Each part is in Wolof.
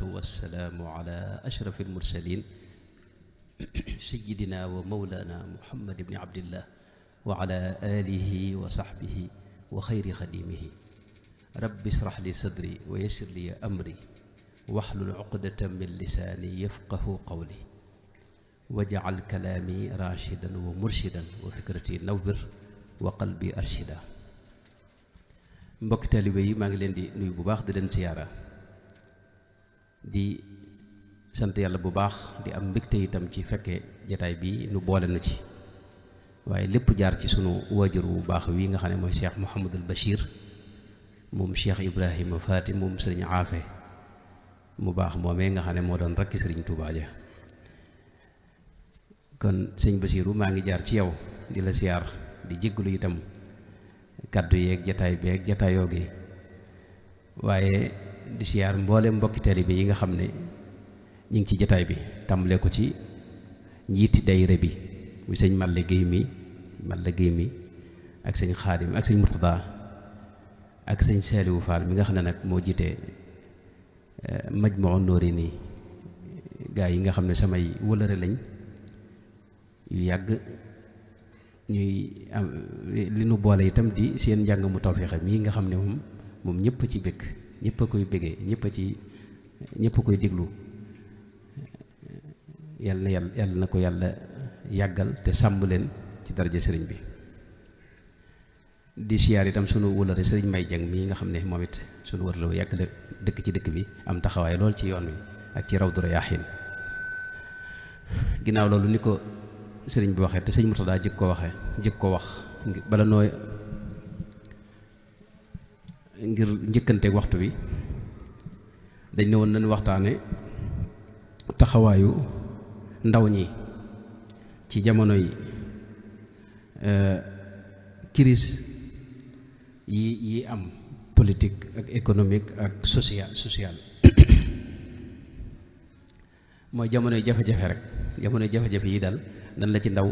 والسلام على أشرف المرسلين سيدنا ومولانا محمد بن عبد الله وعلى آله وصحبه وخير خديمه رب اشرح لي صدري ويسر لي أمري واحلل عقدة من لساني يفقه قولي واجعل كلامي راشدا ومرشدا وفكرتي نور وقلبي أرشدا. mbokk taalibe yi maa ngi leen di nuyu bu baax di leen siyaara di sant yàlla bu baax di am mbégte itam ci fekke jataay bi nu boole nu ci waaye lépp jaar ci sunu waajur bu baax wi nga xam ne mooy Cheikh Mouhamadul Bachir moom Cheikh Ibrahima Faati moom sëriñ Aafe mu baax moomee nga xam ne moo doon rakki sëriñ Tuubaa ja kon sëñ Basiiru maa ngi jaar ci yow di la siyaar di jégglu itam kaddu yeeg jataay beeg jataayoo gi waaye di siyaar mboolem mbokki taalibe yi nga xam ne ñu ngi ci jataay bi tàmbalee ko ci njiiti daayira bi muy sëñ Malle Guèye mi ak sëñ Xaadim ak sëñ Murtada ak sëñ Saaliwu Faal mi nga xam ne nag moo jiite Majmahun Nurayni gaa yi nga xam ne samay wëlëre lañ yu yàgg ñuy am li nu boole itam di seen njàng mu tawfeex mii nga xam ne moom ñëpp ci bëgg ñëpp a koy bëggee ñëpp a koy déglu yàlla na ko yàlla yàggal te sàmm leen ci daraja sëriñ bi. di siyaar itam sunu wëlëre sëriñ May Jeng mii nga xam ne moom it sunu wër la yàgg la dëkk ci dëkk bi am taxawaay lool ci yoon wi ak ci Rawdu Rayaahiin. ginnaaw loolu ni ko sëriñ bi waxee te sëñ Murtada jëkk ko wax bala nooy ngir njëkkanteeg waxtu wi dañ ne woon nañu waxtaane taxawaayu ndaw ñi ci jamonoy crise yi am politique ak économique ak social mooy jamonoy jafe-jafe rek jamonoy jafe-jafe yi daal nan la ci ndaw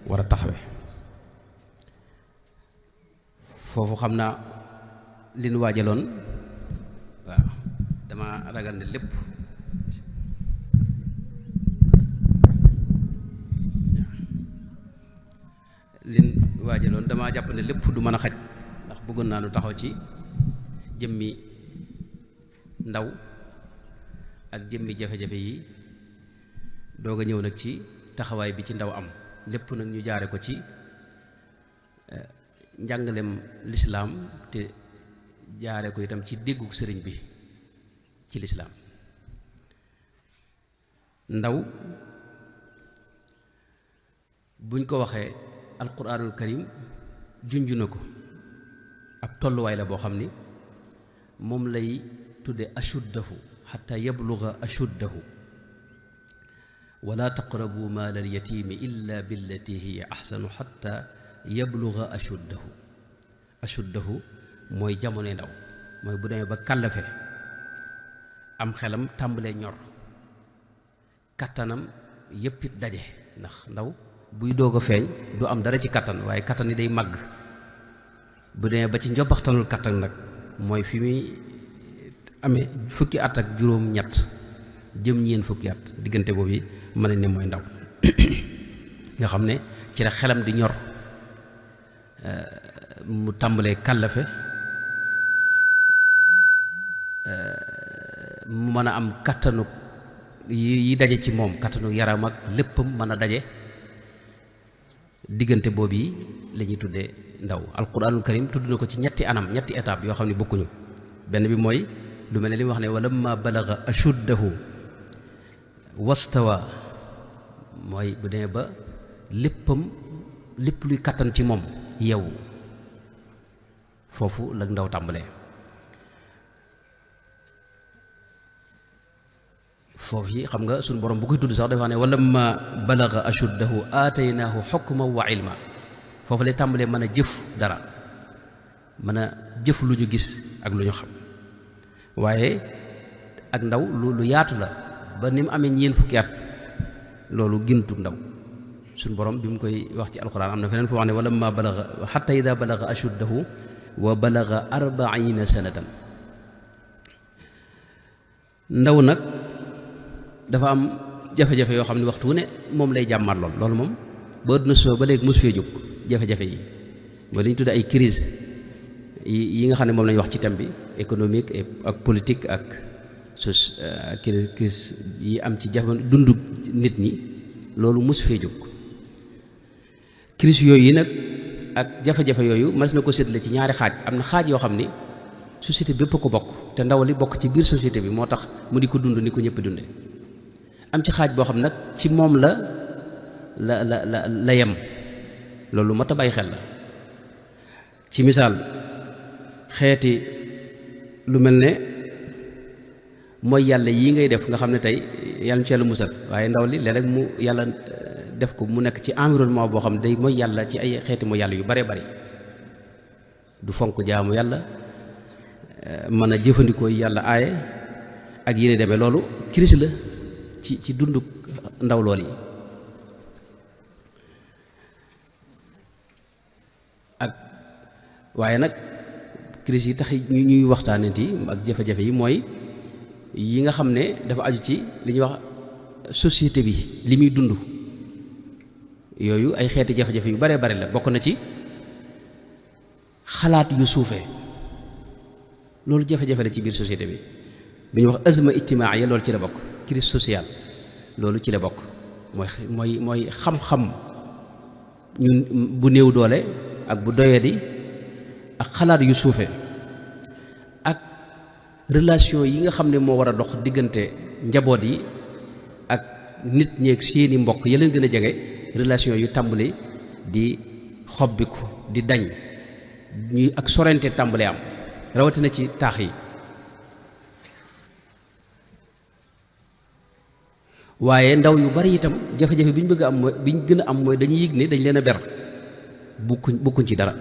war a taxawe foofu xam naa li nu waajaloon waaw dama ragal ne lépp lin waajaloon dama jàpp ne lépp du mën a xaj ndax bëggoon naa nu taxaw ci jëmmi ndaw ak jëmmi jafe-jafe yi doog a ñëw nag ci taxawaay bi ci ndaw am lépp nag ñu jaare ko ci njàngalem lislaam te jaare ko itam ci déggu sëriñ bi ci lislaam. ndaw buñ ko waxee alquranul karim junj na ko ab tolluwaay la boo xam ni moom lay tudde ashuddahu xatta yabluga ashuddahu wala taqrabu maala alyatimi illa billati hiya axsanu xatta yabluga ashuddahu mooy jamono ndaw mooy bu demee ba kàllafe am xelam tàmbalee ñor kattanam yépp it daje ndax ndaw buy doog a feeñ du am dara ci kattan waaye kattan yi day màgg bu demee ba ci njobaxtanul kattan nag mooy fi muy amee fukki at ak juróom ñett jëm ñeen fukki at diggante boobu mën nañ ne mooy ndaw nga xam ne ci la xelam di ñor mu tàmbalee kàllafe mu mën a am kattanu yi daje ci moom kattanu yaram ak léppam mën a daje diggante boobu yi la ñuy tuddee ndaw. alquranul karim tudd na ko ci ñetti anam ñetti étape yoo xam ne bokkuñu benn bi mooy lu mel ne li mu wax ne walamma balaga ashuddahu wastawa mooy bu demee ba lépp luy kattan ci moom yow foofu la ndaw tàmbalee. foofu yi xam nga suñu borom bu koy tudd sax dafa ne walamma balaga ashuddahu aataynaahu xukman wa ilma foofu lay tàmbalee mën a jëf dara mën a jëf lu ñu gis ak lu ñu xam waaye ak ndaw lu yaatu la ba ni mu amee ñeen fukki at loolu gintu ndaw suñu borom bi mu koy wax ci alquran am na feneen foo wax ne walamma balaga xatta ida balaga ashuddahu wa balaga 40 sanatan ndaw nag dafa am jafe-jafe yoo xam ne waxtu wu ne moom lay jàmmat loolu moom ba àdduna soo ba léegi mosu fee jóg jafe-jafe yi mooy li ñu tudde ay crise yi nga xam ne moom lañu wax ci thème bi économique ak politique ak crise yi am ci jafe dundu nit ñi loolu mosu fee jóg crise yooyu yi nag ak jafe-jafe yooyu mas na ko séddale ci ñaari xaaj am na xaaj yoo xam ni société bépp ko bokk te ndaw li bokk ci biir société bi moo tax mu di ko dund ni ko ñëpp dunde am ci xaaj boo xam nag ci moom la yem loolu mat a bàyyi xel la ci misaal xeeti lu mel ne mooy yàlla yi ngay def nga xam ne tey yàlla ci yàlla musal waaye ndaw li léeg-léeg mu yàlla def ko mu nekk ci environnement boo xam ne day mooy yàlla ci ay xeeti mooy yàlla yu bare bari du fonk jaamu yàlla mën a jëfandikoo yàlla aaye ak yéene demee loolu crise la ci dundu ndaw lool yi ak waaye nag crise yi tax ñuy waxtaanati ak jafe-jafe yi mooy yi nga xam ne dafa aju ci li ñuy wax société bi li muy dund yooyu ay xeeti jafe-jafe yu bare bare la bokk na ci xalaat yu suufee loolu jafe-jafe la ci biir société bi bi ñuy wax azma ijtimaaiya loolu ci la bokk crise sociale loolu ci la bokk mooy xam-xam ñun bu néew doole ak bu doyadi ak xalaat yu suufee ak relation yi nga xam ne moo war a dox diggante njaboot yi ak nit ñeeg seeni mbokk ya leen gën a jege relation yu tàmbali di xobbiku di dañ ñuy ak sorente tàmbali am rawatina ci taax yi waaye ndaw yu bari itam jafe-jafe bi ñu bëgg a am mooy bi ñu gën a am mooy dañuy yëg ne dañ leen a ber bukkuñ ci dara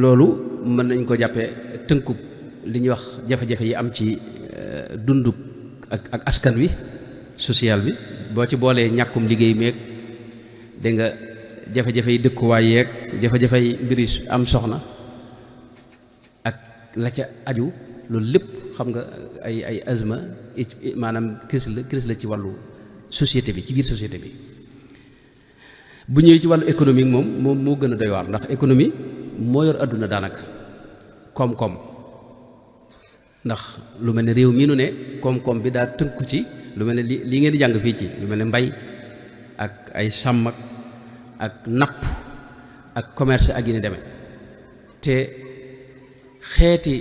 loolu mën nañ ko jàppee tënkub li ñuy wax jafe-jafe yi am ci dundu ak askan wi social bi boo ci boolee ñàkkum liggéey meeg dégg nga jafe-jafe yi dëkkuwaay yeeg jafe-jafe yi mbiri am soxna ak la ca aju loolu lépp xam nga ay azma maanaam crise la ci wàllu société bi ci biir société bi bu ñëwee ci wàllu économique moom moo gën a doy waar ndax économie moo yor àdduna daanaka koom-koom ndax lu mel ne réew mii nu ne koom-koom bi daa tënku ci lu mel ne li ngeen di jàng fii ci lu mel ne mbay ak ay sàmm ak napp ak commerce ak yi ni demee te xeeti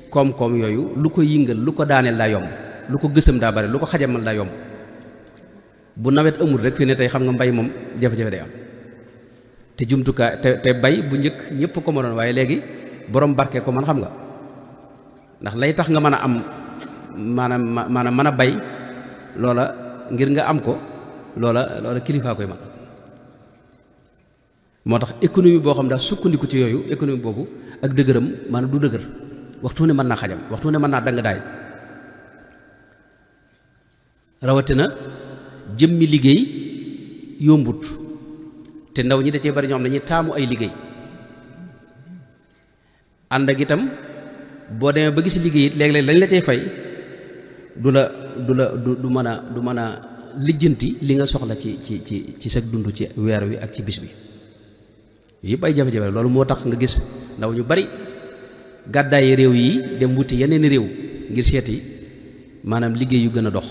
koom-koom yooyu lu ko yëngal lu ko daaneel daa yomb lu ko gësam daa bari lu ko xajamal daa yomb bu nawet amul rek fii ne tey xam nga mbay moom jafe-jafe day am te jumtukaay te bay bu njëkk ñëpp ko mënoon waaye léegi borom barke ko man xam nga ndax lay tax nga mën a am maanaam mën a bay loola ngir nga am ko loola kilifaa koy man moo tax économie boo xam daa sukkandiku ci yooyu économie boobu ak dëgëram maanaam du dëgër waxtu ne mën naa xajam waxtu ne mën naa dang daay rawatina jëmmi liggéey yombut te ndaw ñi da cee bari ñoo xam dañuy taamu ay liggéey ànd ak itam boo demee ba gis liggéey it léeg-léeg lañ la cay fay du mën a lijjanti li nga soxla ci sa dund ci weer wi ak ci bis bi yëpp ay jafe-jafe loolu moo tax nga gis ndaw ñu bari gàddaayi réew yi dem wuti yeneen réew ngir seeti maanaam liggéey yu gën a dox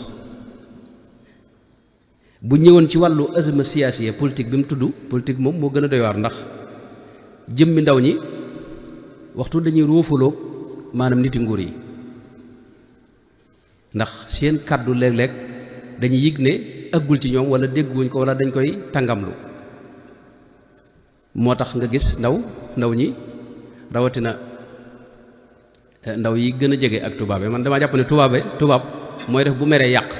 bu ñëwoon ci wàllu azma siyaasiya politique bi mu tudd politique moom moo gën a doy waar ndax jëmmi ndaw ñi waxtu dañuy róofaloo maanaam niti nguur yi ndax seen kàddu léeg-léeg dañuy yëg ne ëggul ci ñoom wala dégguñ ko wala dañ koy tàngamlu moo tax nga gis ndaw ñi rawatina ndaw yi gën a jege ak tubaabe man dama jàpp ne tubaab mooy def bu meree yàq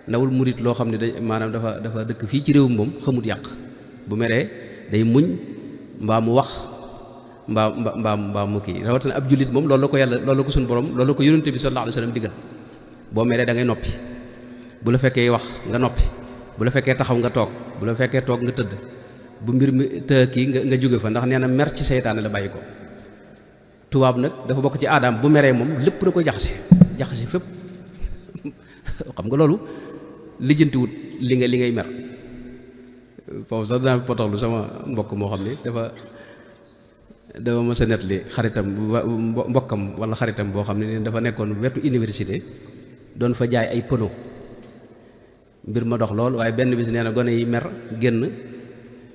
ndawul murit loo xam ne maanaam dafa dëkk fii ci réewum moom xamut yàq bu meree day muñ mbaa mu wax mbaa mu kii rawatina ab jullit moom loolu la ko yàlla loolu la ko suñu borom loolu la ko yonente bi sallallahu alayhi wasallam digal boo meree da ngay noppi bu la fekkee wax nga noppi bu la fekkee taxaw nga toog bu la fekkee toog nga tëdd bu mbir mi të kii nga jóge fa ndax nee na mer ci seytaane la bàyyi ko tubaab nag dafa bokk ci aadaam bu meree moom lépp da koy jaxase fépp xam nga loolu lijjantiwut li ngay mer foofu sax dinaa potoxlu sama mbokk moo xam ne dafa mës a nettali xaritam mbokkam wala xaritam boo xam ne dafa nekkoon wetu université doon fa jaay ay pneu mbir ma dox lool waaye benn bis nee na gone yi mer génn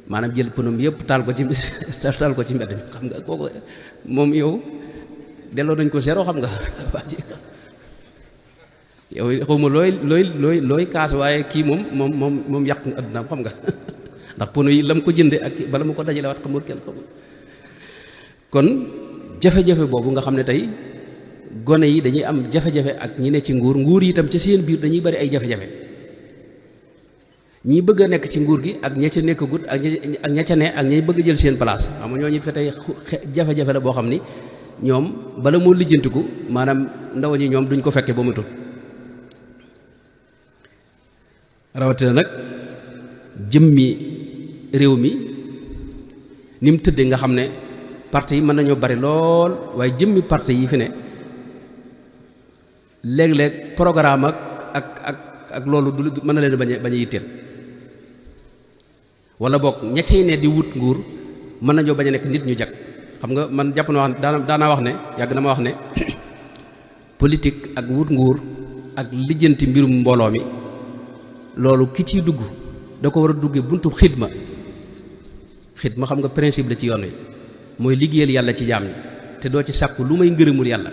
maanaam jël pneu yëpp taal ko ci mbedd mi xam nga kooku moom yow delloo nañ ko zéro xam nga yow xawma looy kaas waaye kii moom yàq nga addunaam xam nga ndax pneu yi lam ko jënde ak bala mu ko dajale waat xamul kenn xamul kon jafe-jafe boobu nga xam ne tey gone yi dañuy am jafe-jafe ak ñi ne ci nguur yi itam ca seen biir dañuy bari ay jafe-jafe ñi bëgg a nekk ci nguur gi ak ña ca nekkagut ak ña ca ne ak ñay bëgg a jël seen place xam nga ñooñu fe tey jafe-jafe la boo xam ni ñoom bala moo lijjantiku maanaam ndaw ñi ñoom duñ ko fekke ba mu tut rawatina nag jëmmi réew mi ni mu tëddee nga xam ne parti yi mën nañoo bari lool waaye jëmmi parti yi fi ne léeg-léeg programme ak loolu du mën na leen bañ a yitteel wala boog ña cay ne di wut nguur mën nañoo bañ a nekk nit ñu jag xam nga man jàpp na wax daanaa wax ne yàgg na ma wax ne politique ak wut nguur ak lijjanti mbirum mbooloo mi loolu ki ciy dugg da ko war a duggee buntu xidma xam nga principe la ci yoon wi mooy liggéeyal yàlla ci jaam ñi te doo ci sàkku lu may ngërëmul yàlla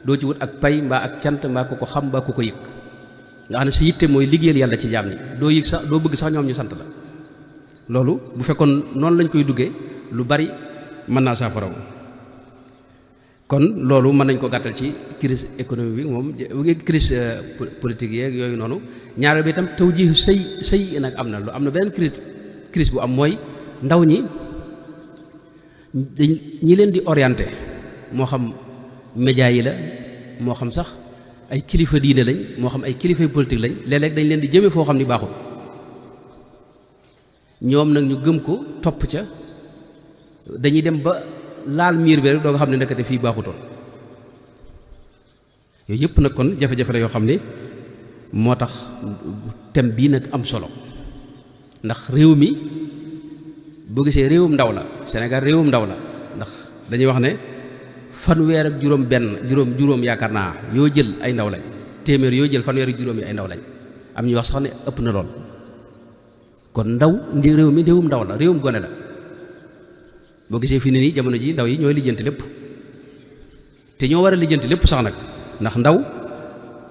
doo ci wut ak pay mbaa ak cant mbaa ku ko xam mbaa ku ko yëg nga xam ne sa yitte mooy liggéeyal yàlla ci jaam ñi doo yëg sax doo bëgg sax ñoom ñu sant la loolu bu fekkoon noonu lañ koy duggee lu bari mën naa saafara kon loolu mën nañ ko gàttal ci crise économique bi moom crise politique yeeg yooyu noonu ñaareel bi itam tawjiih sëy nag am na beneen crise bu am mooy ndaw ñi ñi leen di orienté moo xam média yi la moo xam sax ay kilifa diine lañ moo xam ay kilifa politique lañ léeg-léeg dañ leen di jëme foo xam ni baaxul ñoom nag ñu gëm ko topp ca dañuy dem ba laal miir bi rek doo nga xam ne nekkate fii baaxutoon yooyu yëpp nag kon jafe-jafe la yoo xam ne moo tax thème bii nag am solo ndax réew mi boo gisee réewum ndaw la Sénégal réewum ndaw la ndax dañuy wax ne fanweer ak juróom yaakaar naa yoo jël ay ndaw lañ téeméer yoo jël fanweer ak juróom yi ay ndaw lañ am ñuy wax sax ne ëpp na lool kon réew mi réewum ndaw la réewum gone la boo gisee fi ne nii jamono ji ndaw yi ñooy lijjanti lépp te ñoo war a lijjanti lépp sax nag ndax ndaw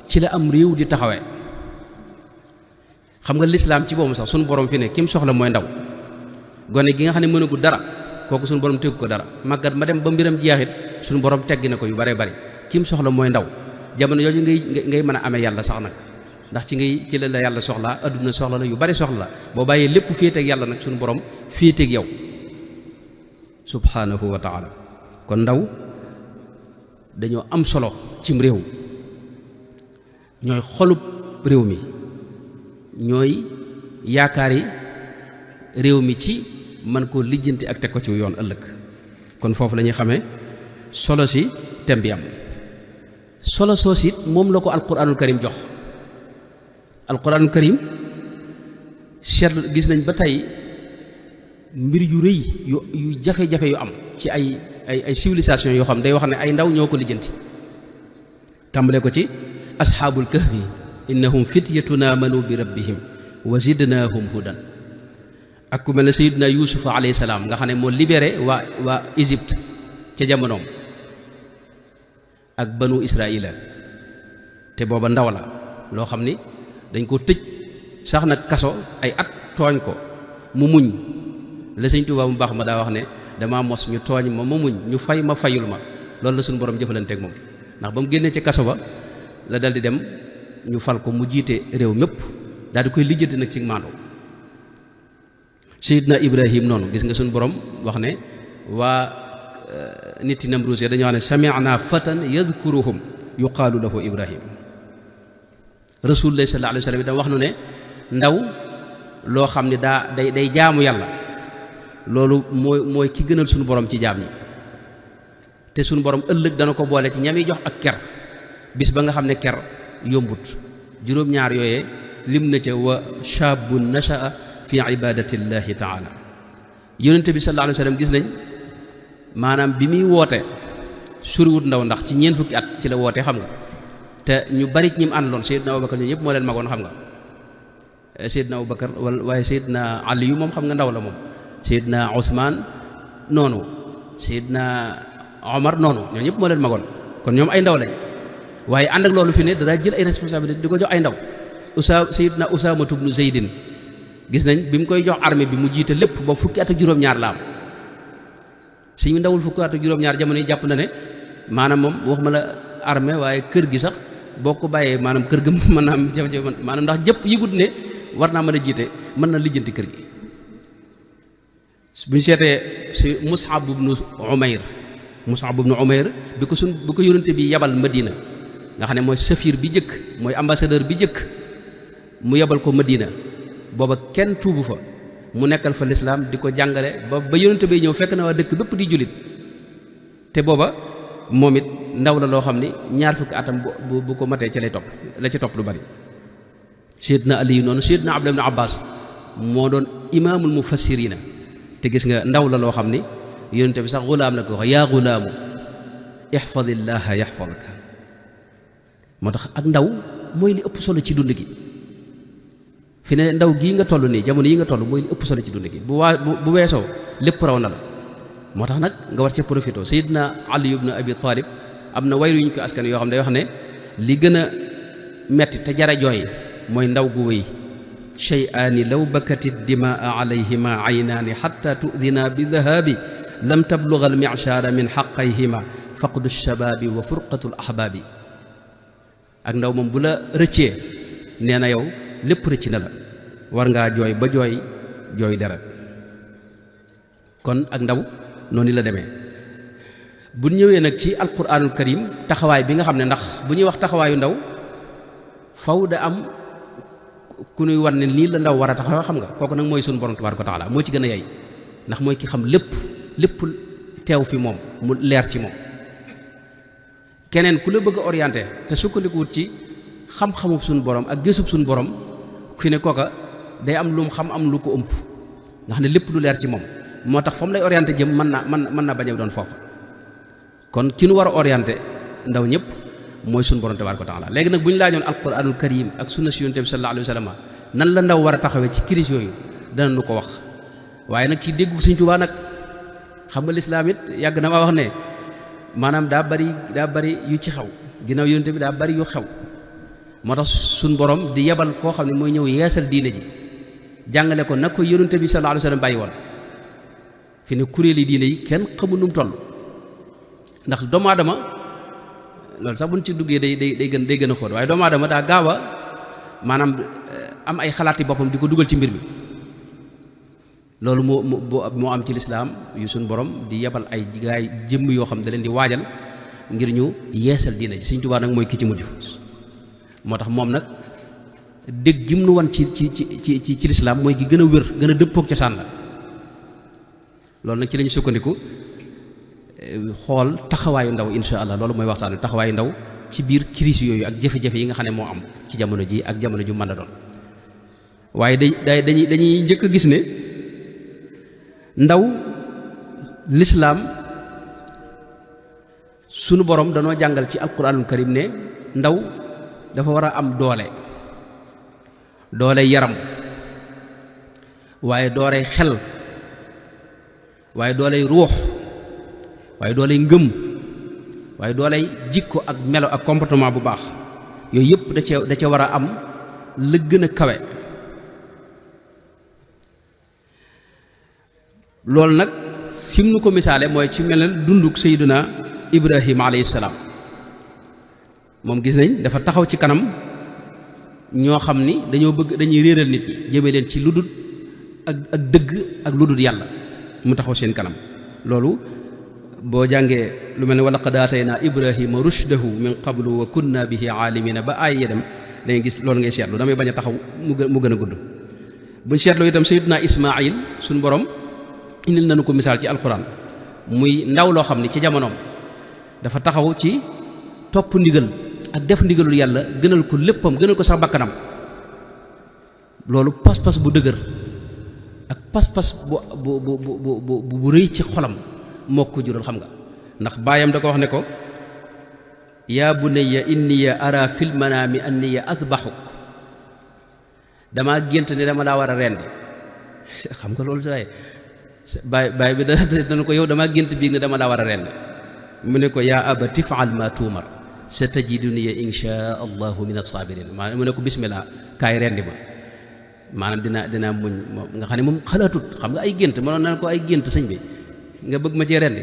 ci la am réew di taxawee xam nga lislaam ci boobu sax sunu borom fi ne kim soxla mooy ndaw gone gi nga xam ne mënagul dara kooku sunu borom tegu ko dara màggat ma dem ba mbiram jeexit sunu borom teggi na ko yu bare bari kim soxla mooy ndaw jamono jooju ngay mën a amee yàlla sax nag ndax ci la yàlla soxlaa adduna soxla la yu bari soxla la boo bàyyee lépp féeteeg yàlla nag sunu borom féeteeg yow subhanahu wa taala kon ndaw dañoo am solo cim réew ñooy xolub réew mi ñooy yaakaari réew mi ci man koo lijjanti ak teg ko ci yoon ëllëg kon foofu la ñuy xamee solo si thème bi am solo soos it moom la ko alquranul karim jox alquranul karim seet gis nañ ba tey mbir yu rëy yu jafe-jafe yu am ci ay civilisation yoo xam day wax ne ay ndaw ñoo ko lijjanti tàmbale ko ci asxaabul kahfi innahum fityatun amanu bi rabbihim wa zidnaahum hudan ak ku mel ne sayyidina yuusufa alayhi salaam nga xam ne moo libéré waa Égypte ca jamonoom ak banu israila te booba ndaw la loo xam ni dañ ko tëj sax nag kaso ay at tooñ ko mu muñ la sëñ Tuubaa mu baax ma daa wax ne damaa mos ñu tooñ ma muñ ñu fay ma fayul ma loolu la suñu borom jëfalanteeg moom ndax ba mu génnee ci kaso ba la dal di dem ñu fal ko mu jiite réew mépp daal di koy lijjanti nag ci maandu Seydina Ibrahim noonu gis nga suñu borom wax ne waa nit yi Namruus ya dañoo wax ne sami'na fatan yadhkuruhum yuqaalu lahu Ibrahim Rasulullah sallallahu alayhi wa sallam itam wax nu ne ndaw loo xam ne day jaamu yàlla loolu mooy ki gënal suñu borom ci jaam ñi te suñu borom ëllëg dana ko boole ci ñami jox ak ker bis ba nga xam ne ker yombut juróom-ñaar yooyee lim na ca wa shaabun nasha'a fi ibadatillahi taala yonente bi sallallahu alayhi wasallam gis nañ maanaam bi muy woote suriwut ndaw ndax ci ñeent fukki at ci la woote xam nga te ñu bari ñi mu àndaloon Seydina Abubakar ñu ñëpp moo leen magoon xam nga Seydina Abubakar waaye Seydina Ali yu moom xam nga ndaw la moom Seydina Ousmane noonu Seydina Omar noonu ñoo ñëpp moo leen magoon kon ñoom ay ndaw lañ waaye ànd ak loolu fi ne dara jël ay responsabilité di ko jox ay ndaw Seydina Usaama ibnu Zaydin gis nañ bi mu koy jox armée bi mu jiite lépp ba fukki at ak juróom-ñaar la am suñu ndawul fukki at ak juróom-ñaar jamono yi jàpp na ne maanaam moom waxuma la armée waaye kër gi sax boo ko bàyyee maanaam kër ga mën naa am jafe-jafe maanaam ndax jëpp yëgut ne war naa mën a jiite mën na lijjanti kër gi bu ñu seetee si Mus'ab ibnu Umayr bi ko yónnente bi yabal Madina nga xam ne mooy safir bi jëkk mooy ambassadeur bi jëkk mu yabal ko Madina booba kenn tuubu fa mu nekkal fa lislaam di ko jàngale ba yónnente bay ñëw fekk na waa dëkk bépp di jullit te booba moom it ndaw la loo xam ni ñaar fukki atam bu ko matee ci lay topp la ci topp lu bari Seydina Ali noonu Seydina Abdullah ibn Abbas moo doon imaamul mufassirina te gis nga ndaw la loo xam ni yónnente bi sax gulaam la ko wax yaa gulaamu ihfadillaha yahfadka moo tax ak ndaw mooy li ëpp solo ci dund gi fi ne ndaw gii nga toll nii jamono yi nga toll mooy li ëpp solo ci dund gi bu weesoo lépp raw na la moo tax nag nga war ca profité Seydina Ali ibn Abi Talib am na wayru ñu ko askan yoo xam ne day wax ne li gën a metti te jara jooy mooy ndaw gu wéy shay'aani law bakati dimaa alayhima aynaani xatta tudina bi dahabi lam tabluga al mi'shara min xaqayhima faqdu shababi wa furqatu al ahbaabi ak ndaw moom bu la rëccee nee na yow lépp rëcc na la war ngaa jooy ba jooy deret kon ak ndaw noonu la demee bu ñëwee nag ci alquranul karim taxawaay bi nga xam ne ndax bu ñuy wax taxawaayu ndaw faw da am ku ñuy war ne nii la ndaw war a taxawaa xam nga kooku nag mooy sunu borom tabaaraka wa taala moo ci gën a yey ndax mooy ki xam lépp teew fi moom mu leer ci moom keneen ku la bëgg a orienté te sukkandikuwut ci xam-xamub suñu borom ak gësub suñu borom fi ne kooka day am lu mu xam am lu ko ëmp nga xam ne lépp du leer ci moom moo tax fa mu lay orienté jëm mën na bañ a doon foofu kon ki nu war a orienté ndaw ñëpp mooy suñu borom tabaaraka wa taala léegi nag bu ñu laajoon alquranul karim ak sunna si yonent bi sallallahu alayhi wa sallam nan la ndaw war a taxawee ci crise yooyu dana nu ko wax waaye nag ci déggu Sëñ Tuubaa nag xam nga lislaam it yàgg na maa wax ne maanaam daa bari yu ci xew ginnaaw yonent bi daa bari yu xew moo tax suñ borom di yebal koo xam ne mooy ñëw yeesal diine ji jàngale ko nag ko yonent bi sallallahu alayhi wa sallam bàyyi woon fi ne kuréeli diine yi kenn xamul nu mu toll ndax doomu aadama loolu sax buñ ci duggee day gën a xóot waaye doomu aadama daa gaaw a maanaam am ay xalaati boppam di ko dugal ci mbir mi loolu moo am ci lislaam yu suñ borom di yebal ay gaay jëmm yoo xam da leen di waajal ngir ñu yeesal diine ji Sëñ Tuubaa nag mooy ki ci mujj moo tax moom nag dégg gim nu wan ci lislaam mooy gi gën a wér gën a dëppook cosaan la loolu nag ci lañu sukkandiku xool taxawaayu ndaw insha allah loolu mooy waxtaan taxawaayu ndaw ci biir crise yooyu ak jafe-jafe yi nga xam ne moo am ci jamono ji ak jamono ju mën a doon waaye dañuy njëkk a gis ne ndaw lislaam sunu borom danoo jàngal ci alquranul karim ne ndaw dafa war a am doole yaram waaye dooley xel waaye dooley ruux waaye dooley ngëm waaye dooley jikko ak melo ak comportement bu baax yooyu yëpp da ca war a am la gën a kawe loolu nag fi mu nu ko misaale mooy ci mel ne dunduk Seydina Ibrahima alayhi salaam moom gis nañ dafa taxaw ci kanam ñoo xam ni dañuy réeral nit ñi jëme leen ci lu dul ak dëgg ak lu dul yàlla mu taxaw seen kanam loolu boo jàngee lu mel ne wa laqad aataynaa Ibrahima rushdahu min qablu wa kunna bihi aalimina ba aay ya dem da ngay gis loolu ngay seetlu damay bañ a taxaw mu gën a gudd buñ seetloo itam Seydina Ismaayil suñu borom indil nañu ko misaal ci alxuraan muy ndaw loo xam ni ci jamonoom dafa taxaw ci topp ndigal ak def ndigalul yàlla gënal ko léppam gënal ko sax bakkanam loolu pas-pas bu dëgër ak pas-pas bu rëy ci xolam moo ko jural xam nga ndax baayam da ko wax ne ko yaa bunayya inni ara fil manaami anni adbaxuk damaa gént ne dama laa war a rendi xam nga loolu saay baay bi dana ko yow damaa gént biig ne dama laa war a rendi mu ne ko yaa abati faal ma tuumar satajiduni insha allahu min as-sabirin maanaam mu ne ko bismillah kaay rendi ma maanaam dina muñ nga xam ne moom xalaatut xam nga ay gént mënoon na ko ay gént sëñ bi nga bëgg ma cee rendi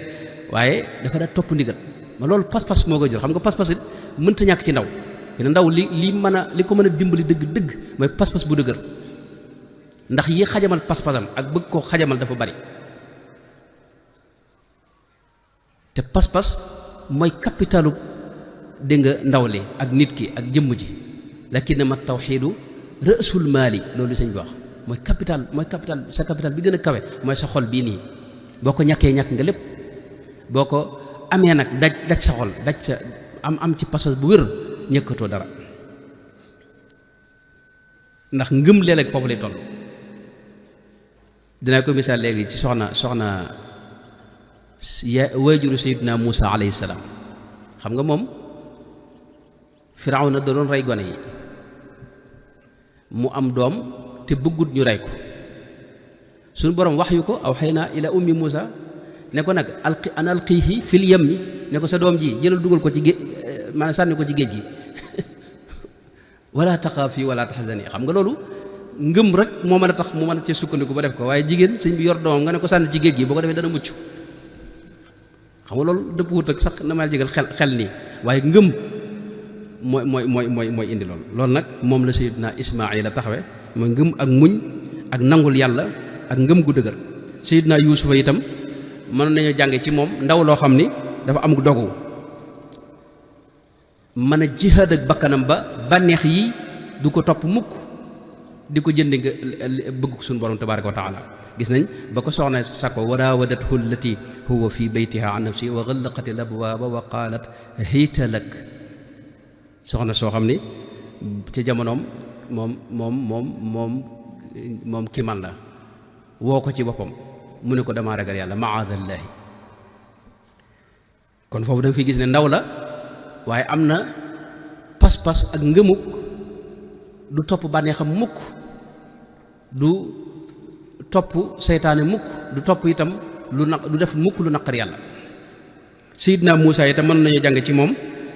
waaye dafa daa topp ndigal ma loolu pas-pas moo koy jël xam nga pas-pas it mënta ñàkk ci ndaw fi ne ndaw li ko mën a dimbali dëgg-dëgg mooy pas-pas bu dëgër ndax yi xajamal pas-pasam ak bëgg koo xajamal dafa bari te pas-pas mooy capitalu dégg nga ndaw li ak nit ki ak jëmm ji lakin ma tawxiidu rësul maali loolu sëñ bi wax mooy capital sa capital bi gën a kawe mooy sa xol bii nii boo ko ñàkkee ñàkk nga lépp boo ko amee nag daj sa xol daj sa am ci pas-pas bu wér ñëkkatoo dara ndax ngëm léeg-léeg foofu lay toll dinaa ko misaal léegi ci soxna waajuru sayyidina Muusa alayhi salaam xam nga moom Firawna da doon rey gone yi mu am doom te bëggut ñu rey ko suñu borom wax yu ko aw xëy naa ila ummi Muusa ne ko nag alqiihi fil yammi ne ko sa doom ji jëlal dugal ko ci géej maanaam sànni ko ci géej gi wala taxaafi wala taxzani xam nga loolu ngëm rek moo mën a tax mu mën a cee sukkandiku ba def ko waaye jigéen sëñ bi yor doomam nga ne ko sànni ci géej gi boo ko defee dana mucc xam nga loolu dëpp wut ak sax na ma jégal xel nii waaye ngëm mooy indi loolu nag moom la Sayyidina Ismaayil la taxawe mooy ngëm ak muñ ak nangul yàlla ak ngëm gu dëgër Sayyidina Yuusufa itam mën nañu jànge ci moom ndaw loo xam ni dafa am dogu mën a jihaad ak bakkanam ba bànneex yi du ko topp mukk di ko jënd nga bëgg suñu borom tabaaraka wa taala gis nañ ba ko soxna sako wa raawadathu allati huwa fi baytiha an nafsi wa ghallaqat al abwaaba wa qaalat hayta lak soxna soo xam ni ci jamonoom moom ki man la woo ko ci boppam mu ne ko damaa ragal yàlla maadallaahi kon foofu da nga fi gis ne ndaw la waaye am na pas-pas ak ngëmuk du topp bànneexam mukk du topp seytaane mukk du topp itam du def mukk lu naqar yàlla Seydina Muusa itam mën nañu jàng ci moom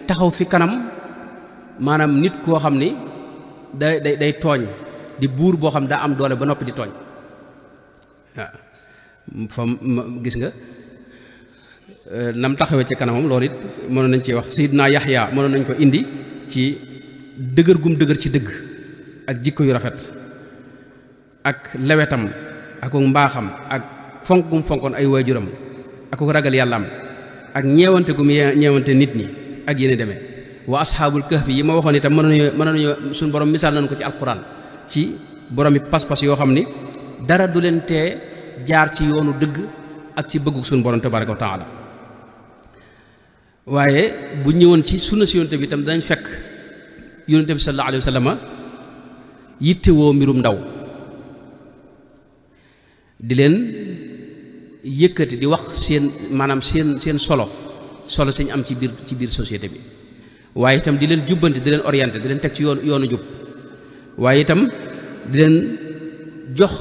taxaw fi kanam maanaam nit koo xam ni day tooñ di buur boo xam daa am doole ba noppi di tooñ waaw fa gis nga nam taxawee ci kanamam loolu it mënoon nañ ci wax Seydina Yaxya mënoon nañ ko indi ci dëgër gum dëgër ci dëgg ak jikko yu rafet ak lewetam ak mbaaxam ak fonk gum fonkoon ay waajuram ak ragal yàllaam ak ñeewante gum ñeewante nit ñi ak yéen demee wa asxaabul kahfi yi ma waxoon itam mën nañu suñu borom misaal nañu ko ci alquran ci boromi pas-pas yoo xam ni dara du leen tee jaar ci yoonu dëgg ak ci bëggu suñu borom tabaraka wa taala waaye bu ñëwoon ci sunna si yonte bi itam danañ fekk yonte bi sallallahu alayhi wa sallam yittewoo mbirum ndaw di leen yëkkati di wax maanaam seen solo sañ am ci biir société bi waaye itam di leen jubbanti di leen orienté di leen teg ci yoonu jub waaye itam di leen jox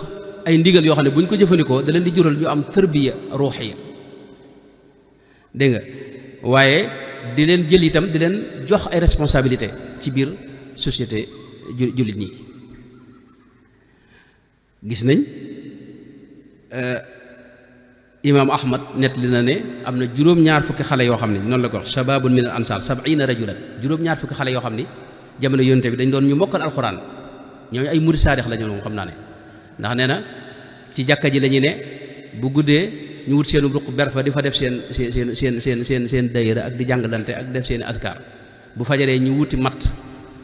ay ndigal yoo xam ne bu ñu ko jëfandikoo da leen di jural ñu am tërbiya ruuxiya dégg nga waaye di leen jël itam di leen jox ay responsabilité ci biir société jullit ñi gis nañ imaam Ahmad nett li na ne am na juróom-ñaar fukki xale yoo xam ne noonu la ko wax shababun min al ansar 70 rajulan juróom-ñaar fukki xale yoo xam ni jamono yonte bi dañ doon ñu mokkal alxuraan ñooñu ay murid saadix la ñu moom xam naa ne ndax nee na ci jàkka ji la ñu ne bu guddee ñu wut seenu ruq ber fa di fa def seen dayira ak di jàngalante ak def seeni askar bu fajaree ñu wuti mat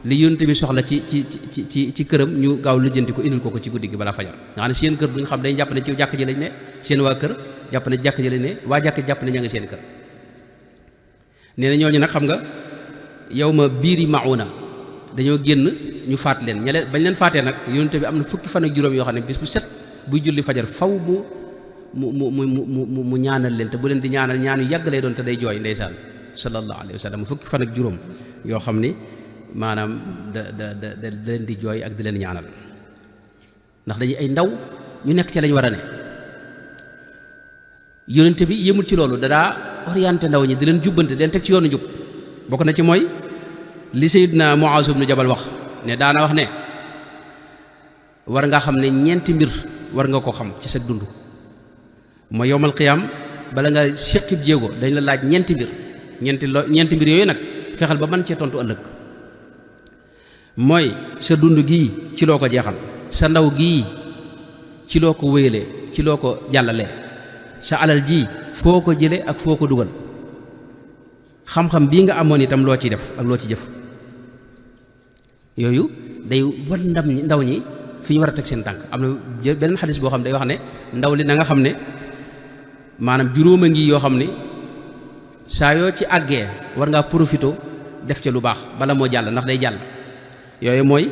li yonte bi soxla ci këram ñu gaaw lijjanti ko indil ko ci guddi gi balaa fajar nga xam ne seen kër duñ xam dañ jàpp ne ci jàkk ji lañ ne seen waa kër jàpp ne jàkk ji lañ ne waa jàkk jàpp ne ña ngi seen kër nee na ñooñu nag xam nga yow ma biiri mauna dañoo génn ñu faat leen ña leen bañ leen faatee nag yonent bi am na fukki fan ak juróom yoo xam ne bis bu set buy julli fajar faw mu ñaanal leen te bu leen di ñaanal ñaan yu yàgg lay doon te day jooy ndeysaan sallallahu alayhi wa sallam fukki fan ak juróom yoo xam ni maanaam da leen di jooy ak di leen ñaanal ndax dañuy ay ndaw ñu nekk ci lañ war a ne yonent bi yëmul ci loolu dadaa orienté ndaw ñi di leen jubbante di leen teg ci yoonu jub bokk na ci mooy li Sayyidna Muaz ibn Jabal wax ne daana wax ne war nga xam ne ñeenti mbir war nga ko xam ci sa dund mooy yowmal qiyaam bala nga séqib jéego dañ la laaj ñeenti mbir ñeenti mbir yooyu nag fexeel ba mën cee tontu ëllëg mooy sa dund gii ci loo ko jeexal sa ndaw gii ci loo ko wéyalee ci loo ko jàllalee sa alal ji foo ko jële ak foo ko dugal xam-xam bii nga amoon itam loo ciy def ak loo ci jëf yooyu day wan ndaw ñi fi ñu war a teg seen tànk am na beneen xadis boo xam ne day wax ne ndaw li na nga xam ne maanaam juróom a ngi yoo xam ne saa yoo ci àggee war ngaa profité def ca lu baax bala moo jàll ndax day jàll yooyu mooy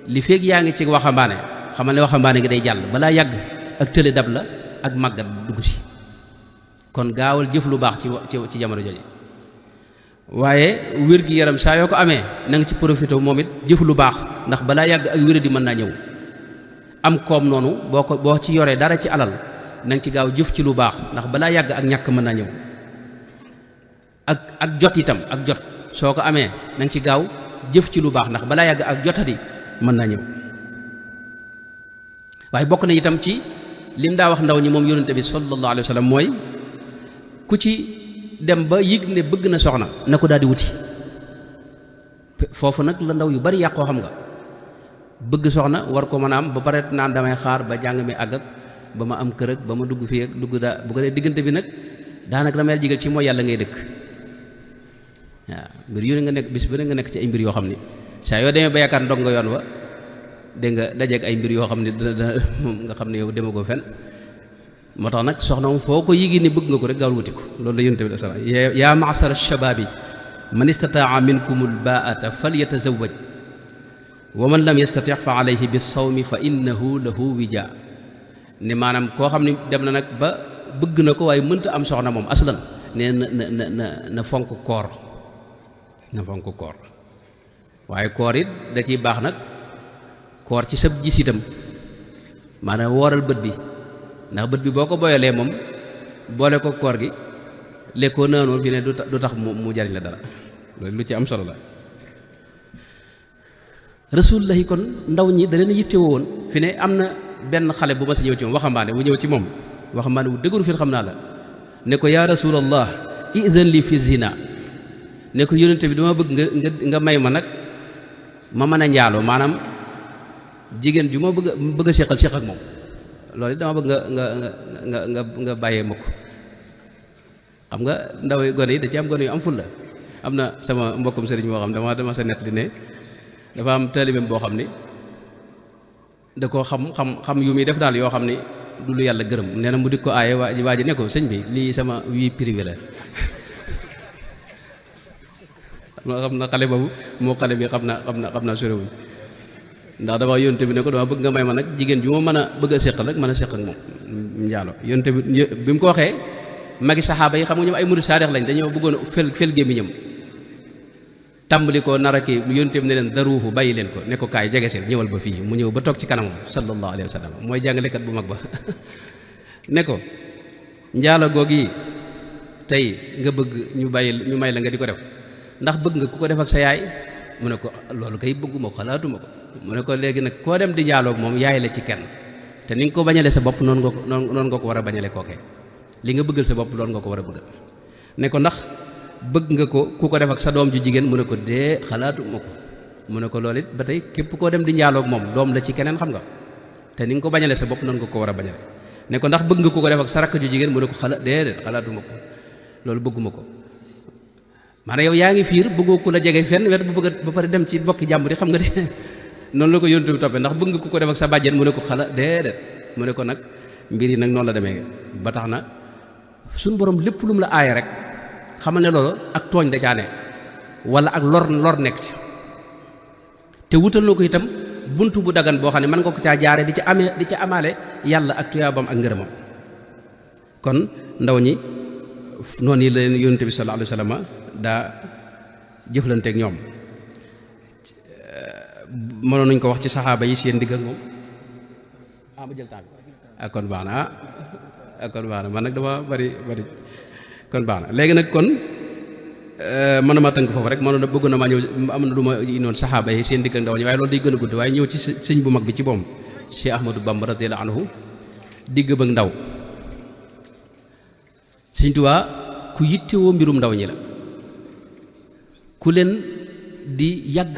li feeg yaa ngi ci waxambaane xamal ne waxambaane gi day jàll balaa yàgg ak tële dab la ak màggat dugg si kon gaawal jëf lu baax ci jamono jooju waaye wér gi yaram saa yoo ko amee na nga ci profité moom it jëf lu baax ndax balaa yàgg ak wér di mën naa ñëw am koom noonu boo ci yoree dara ci alal na nga ci gaaw jëf ci lu baax ndax balaa yàgg ak ñàkk mën naa ñëw ak jot itam ak jot soo ko amee na nga ci gaaw jëf ci lu baax ndax balaa yàgg ak jotadi mën naa ñëw waaye bokk na itam ci lim daa wax ndaw ñi moom yonente bi sallallahu alayhi wa sallam mooy ku ci dem ba yëg ne bëgg na soxna na ko daal di wuti foofu nag la ndaw yu bari yàqoo xam nga bëgg soxna war ko mën a am ba pare naan damay xaar ba jàng mi àgg ak ba ma am kër ak ba ma dugg fii ak dugg daa bu ko dee diggante bi nag daanaka la may jigal ci mooy yàlla ngay dëkk waaw mbir yu ne nga nekk bis bu ne nga nekk ci ay mbir yoo xam ni saa yoo demee ba yaakaar ndog nga yoon wa dégg nga dajeeg ay mbir yoo xam ne dana moom nga xam ne yow demagoo fenn moo tax nag soxna moom foo ko yigi ni bëgg nga ko rek gaawal wuti ko loolu la yonent bi sallallahu alayhi wasallam yaa ma'shara ash-shababi man istataa minkum al-baa'ata falyatazawwaj wa man lam yastati' fa alayhi bis-sawmi fa innahu lahu wija ne maanaam koo xam ne dem na nag ba bëgg na ko waaye mënta am soxna moom aslan ne na fonk koor na fonk koor waaye koor it da ciy baax nag koor ci sab gis itam maanaam wooral bët bi ndax bët bi boo ko boyalee moom boole ko koor gi lekkoo naanoo fi ne du tax mu jariñ la dara loolu lu ci am solo la rasulullahi kon ndaw ñi da leen yitte woon fi ne am na benn xale bu ma si ñëw ci moom waxambaane wu ñëw ci moom waxambaane wu dëgëru fi xam naa la ne ko yaa rasulallah izan li fi zina ne ko yónnente bi dama bëgg nga may ma nag ma mën a njaaloo maanaam jigéen ju ma bëgg a séqal séq ak moom loolu it dama bëgg nga bàyyee ma ko xam nga ndaw gone yi da ci am gone yu am fulla am na sama mbokkum sëriñ moo xam dama sa nett di ne dafa am taalibeem boo xam ni da ko xam yu muy def daal yoo xam ni du lu yàlla gërëm nee na mu dik ko aaye waa ji ne ko sëñ bi lii sama vie privée la xam na xale boobu moo xale bi xam naa sorewuñ ndax dafa yonte bi ne ko dama bëgg nga may ma nag jigéen ju ma mën a bëgg a séqal rek mën a séq ak moom njaalo yonte bi mu ko waxee magi saxaaba yi xam nga ñoom ay murid saadix lañ dañoo bëggoon fel gémmiñam tàmbali ko nar a kii yonte bi ne leen daruufu bàyyi leen ko ne ko kaay jege seen ñëwal ba fii mu ñëw ba toog ci kanamam sallallahu alayhi wa sallam mooy jàngalekat bu mag ba ne ko njaalo goog yi tey nga bëgg ñu may la nga di ko def ndax bëgg nga ku ko def ak sa yaay mu ne ko loolu kay bëgguma ko xalaatuma ko mu ne ko léegi nag koo dem di jaaloog moom yaay la ci kenn te ni nga ko bañale sa bopp noonu nga ko war a bañale kookee li nga bëggal sa bopp loolu nga ko war a bëggal ne ko ndax bëgg nga ko ku ko def ak sa doom ju jigéen mu ne ko dee xalaatuma ko mu ne ko loolu it ba tey képp koo dem di njaaloog moom doom la ci keneen xam nga te ni nga ko bañale sa bopp noonu nga ko war a bañale ne ko ndax bëgg nga ku ko def ak sa rakk ju jigéen mu ne ko déedéet xalaatuma ko loolu bëgguma ko maanaam yow yaa ngi fiir bëggoo ku la jege fenn wet bu bëgg ba pare dem ci bokki jàmbur yi xam nga de noonu la ko yontu bi toppee ndax bëgg nga ku ko def ak sa bàjjen mu ne ko déedéet mu ne ko nag mbir yi nag noonu la demee ba tax na suñu borom lépp lu mu la aaye rek xamal ne loolu ak tooñ da caa ne wala ak lor nekk ci te wutal na ko itam bunt bu dagan boo xam ne mën nga ko caa jaare di ca amaale yàlla ak tuyaabam ak ngërëmam. kon ndaw ñi noonu yi la leen yonent bi sallallahu alayhi wa sallam daa jëflanteeg ñoom. mënoon nañ ko wax ci saxaaba yi seen digg ak moom ba jël temps bi kon baax na kon baax na man nag dama bari kon baax na léegi nag kon mënuma tënk foofu rek mënoon na bëgg na maa ñëw am na lu ma noonu saxaaba yi seen digg ak ndaw ñi waaye loolu day gën a gudd waaye ñëw ci sëñ bu mag bi ci boom Cheikh Ahmadou Bamba radiyallahu anhu digg ba ndaw Sëñ Tuubaa ku yittewoo mbirum ndaw ñi la ku leen di yàgg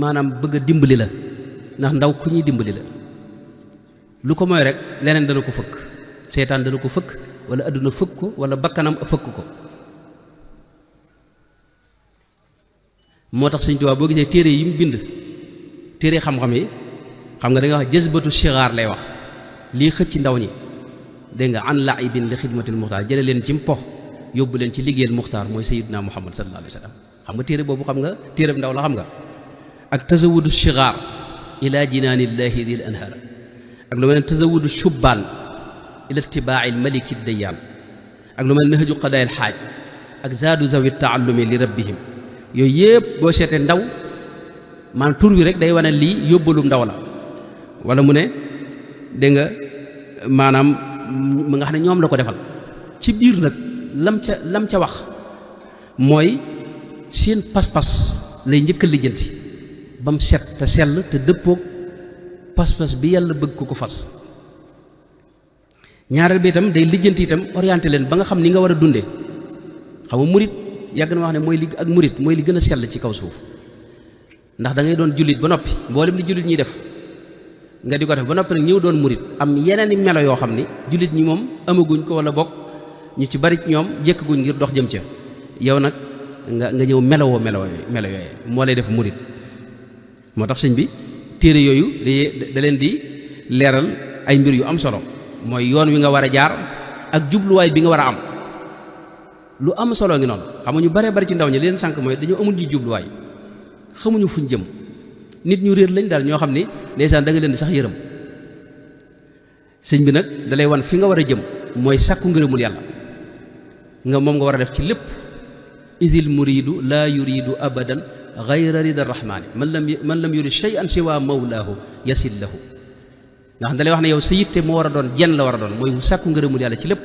maanaam bëgg a dimbali la ndax ndaw ku ñuy dimbali la lu ko mooy rek leneen dana ko fëkk seytaan dana ko fëkk wala adduna fëkk ko wala bakkanam fëkk ko. moo tax Sëñ Tuubaa boo gisee téere yi mu bind téere xam-xam yi xam nga da nga wax jazbatu shigaar lay wax lii xëcc ndaw ñi dégg nga an laibin li xidmatil muxtaar jële leen ci mpox yóbbu leen ci liggéeyal muxtaar mooy sayyidina Muhammad sallallahu alayhi wa sallam. xam nga téere boobu xam nga téere ndaw la xam nga ak tazawudu shigaar ila jinaanillahi dil anhaar ak lu mel ne tazawudu shubbaan ila itibaail maliki dayyaan ak lu mel ne nahju qadaayil xaaj ak zaadu zawi taallumi li rabbihim yooyu yëpp boo seetee ndaw maanaam tur wi rek day wane lii yóbbalum ndaw la wala mu ne dégg nga maanaam mu nga xam ne ñoom la ko defal ci biir nag lam ca wax mooy seen pas-pas lay njëkk a lijjanti ba mu set te sell te dëppoog pas-pas bi yàlla bëgg ko fas. ñaareel bi itam day lijjanti itam orienté leen ba nga xam ni nga war a dundee xam nga murit yàgg na wax ne mooy li ak murit mooy li gën a sell ci kaw suuf ndax da ngay doon jullit ba noppi mboolem li jullit ñuy def nga di ko def ba noppi nag ñëw doon murit am yeneen i melo yoo xam ni jullit ñi moom amaguñ ko wala bokk ñu ci bari ci ñoom jékkaguñ ngir dox jëm ca yow nag nga ñëw melo yooyu moo lay def murit. moo tax sëñ bi téere yooyu da leen di leeral ay mbir yu am solo mooy yoon wi nga war a jaar ak jubluwaay bi nga war a am lu am solo ngi noonu. xam nga ñu baree bari ci ndaw ñi leen sànq mooy dañoo amul ji jubluwaay xamuñu fuñ jëm nit ñu réer lañ daal ñoo xam ni ndeysaan da nga leen di sax yërëm. sëñ bi nag dalay wan fi nga war a jëm mooy sàkku ngërëmul yàlla nga moom nga war a def ci lépp. idil muridu laa yuridu abadan gayra rida rahmaani man lam yurid shay'an siwa mawlaahu yasil lahu nga xam dalay wax ne yow sa yitte moo war a doon jenn la war a doon mooy sàkku ngërëmul yàlla ci lépp.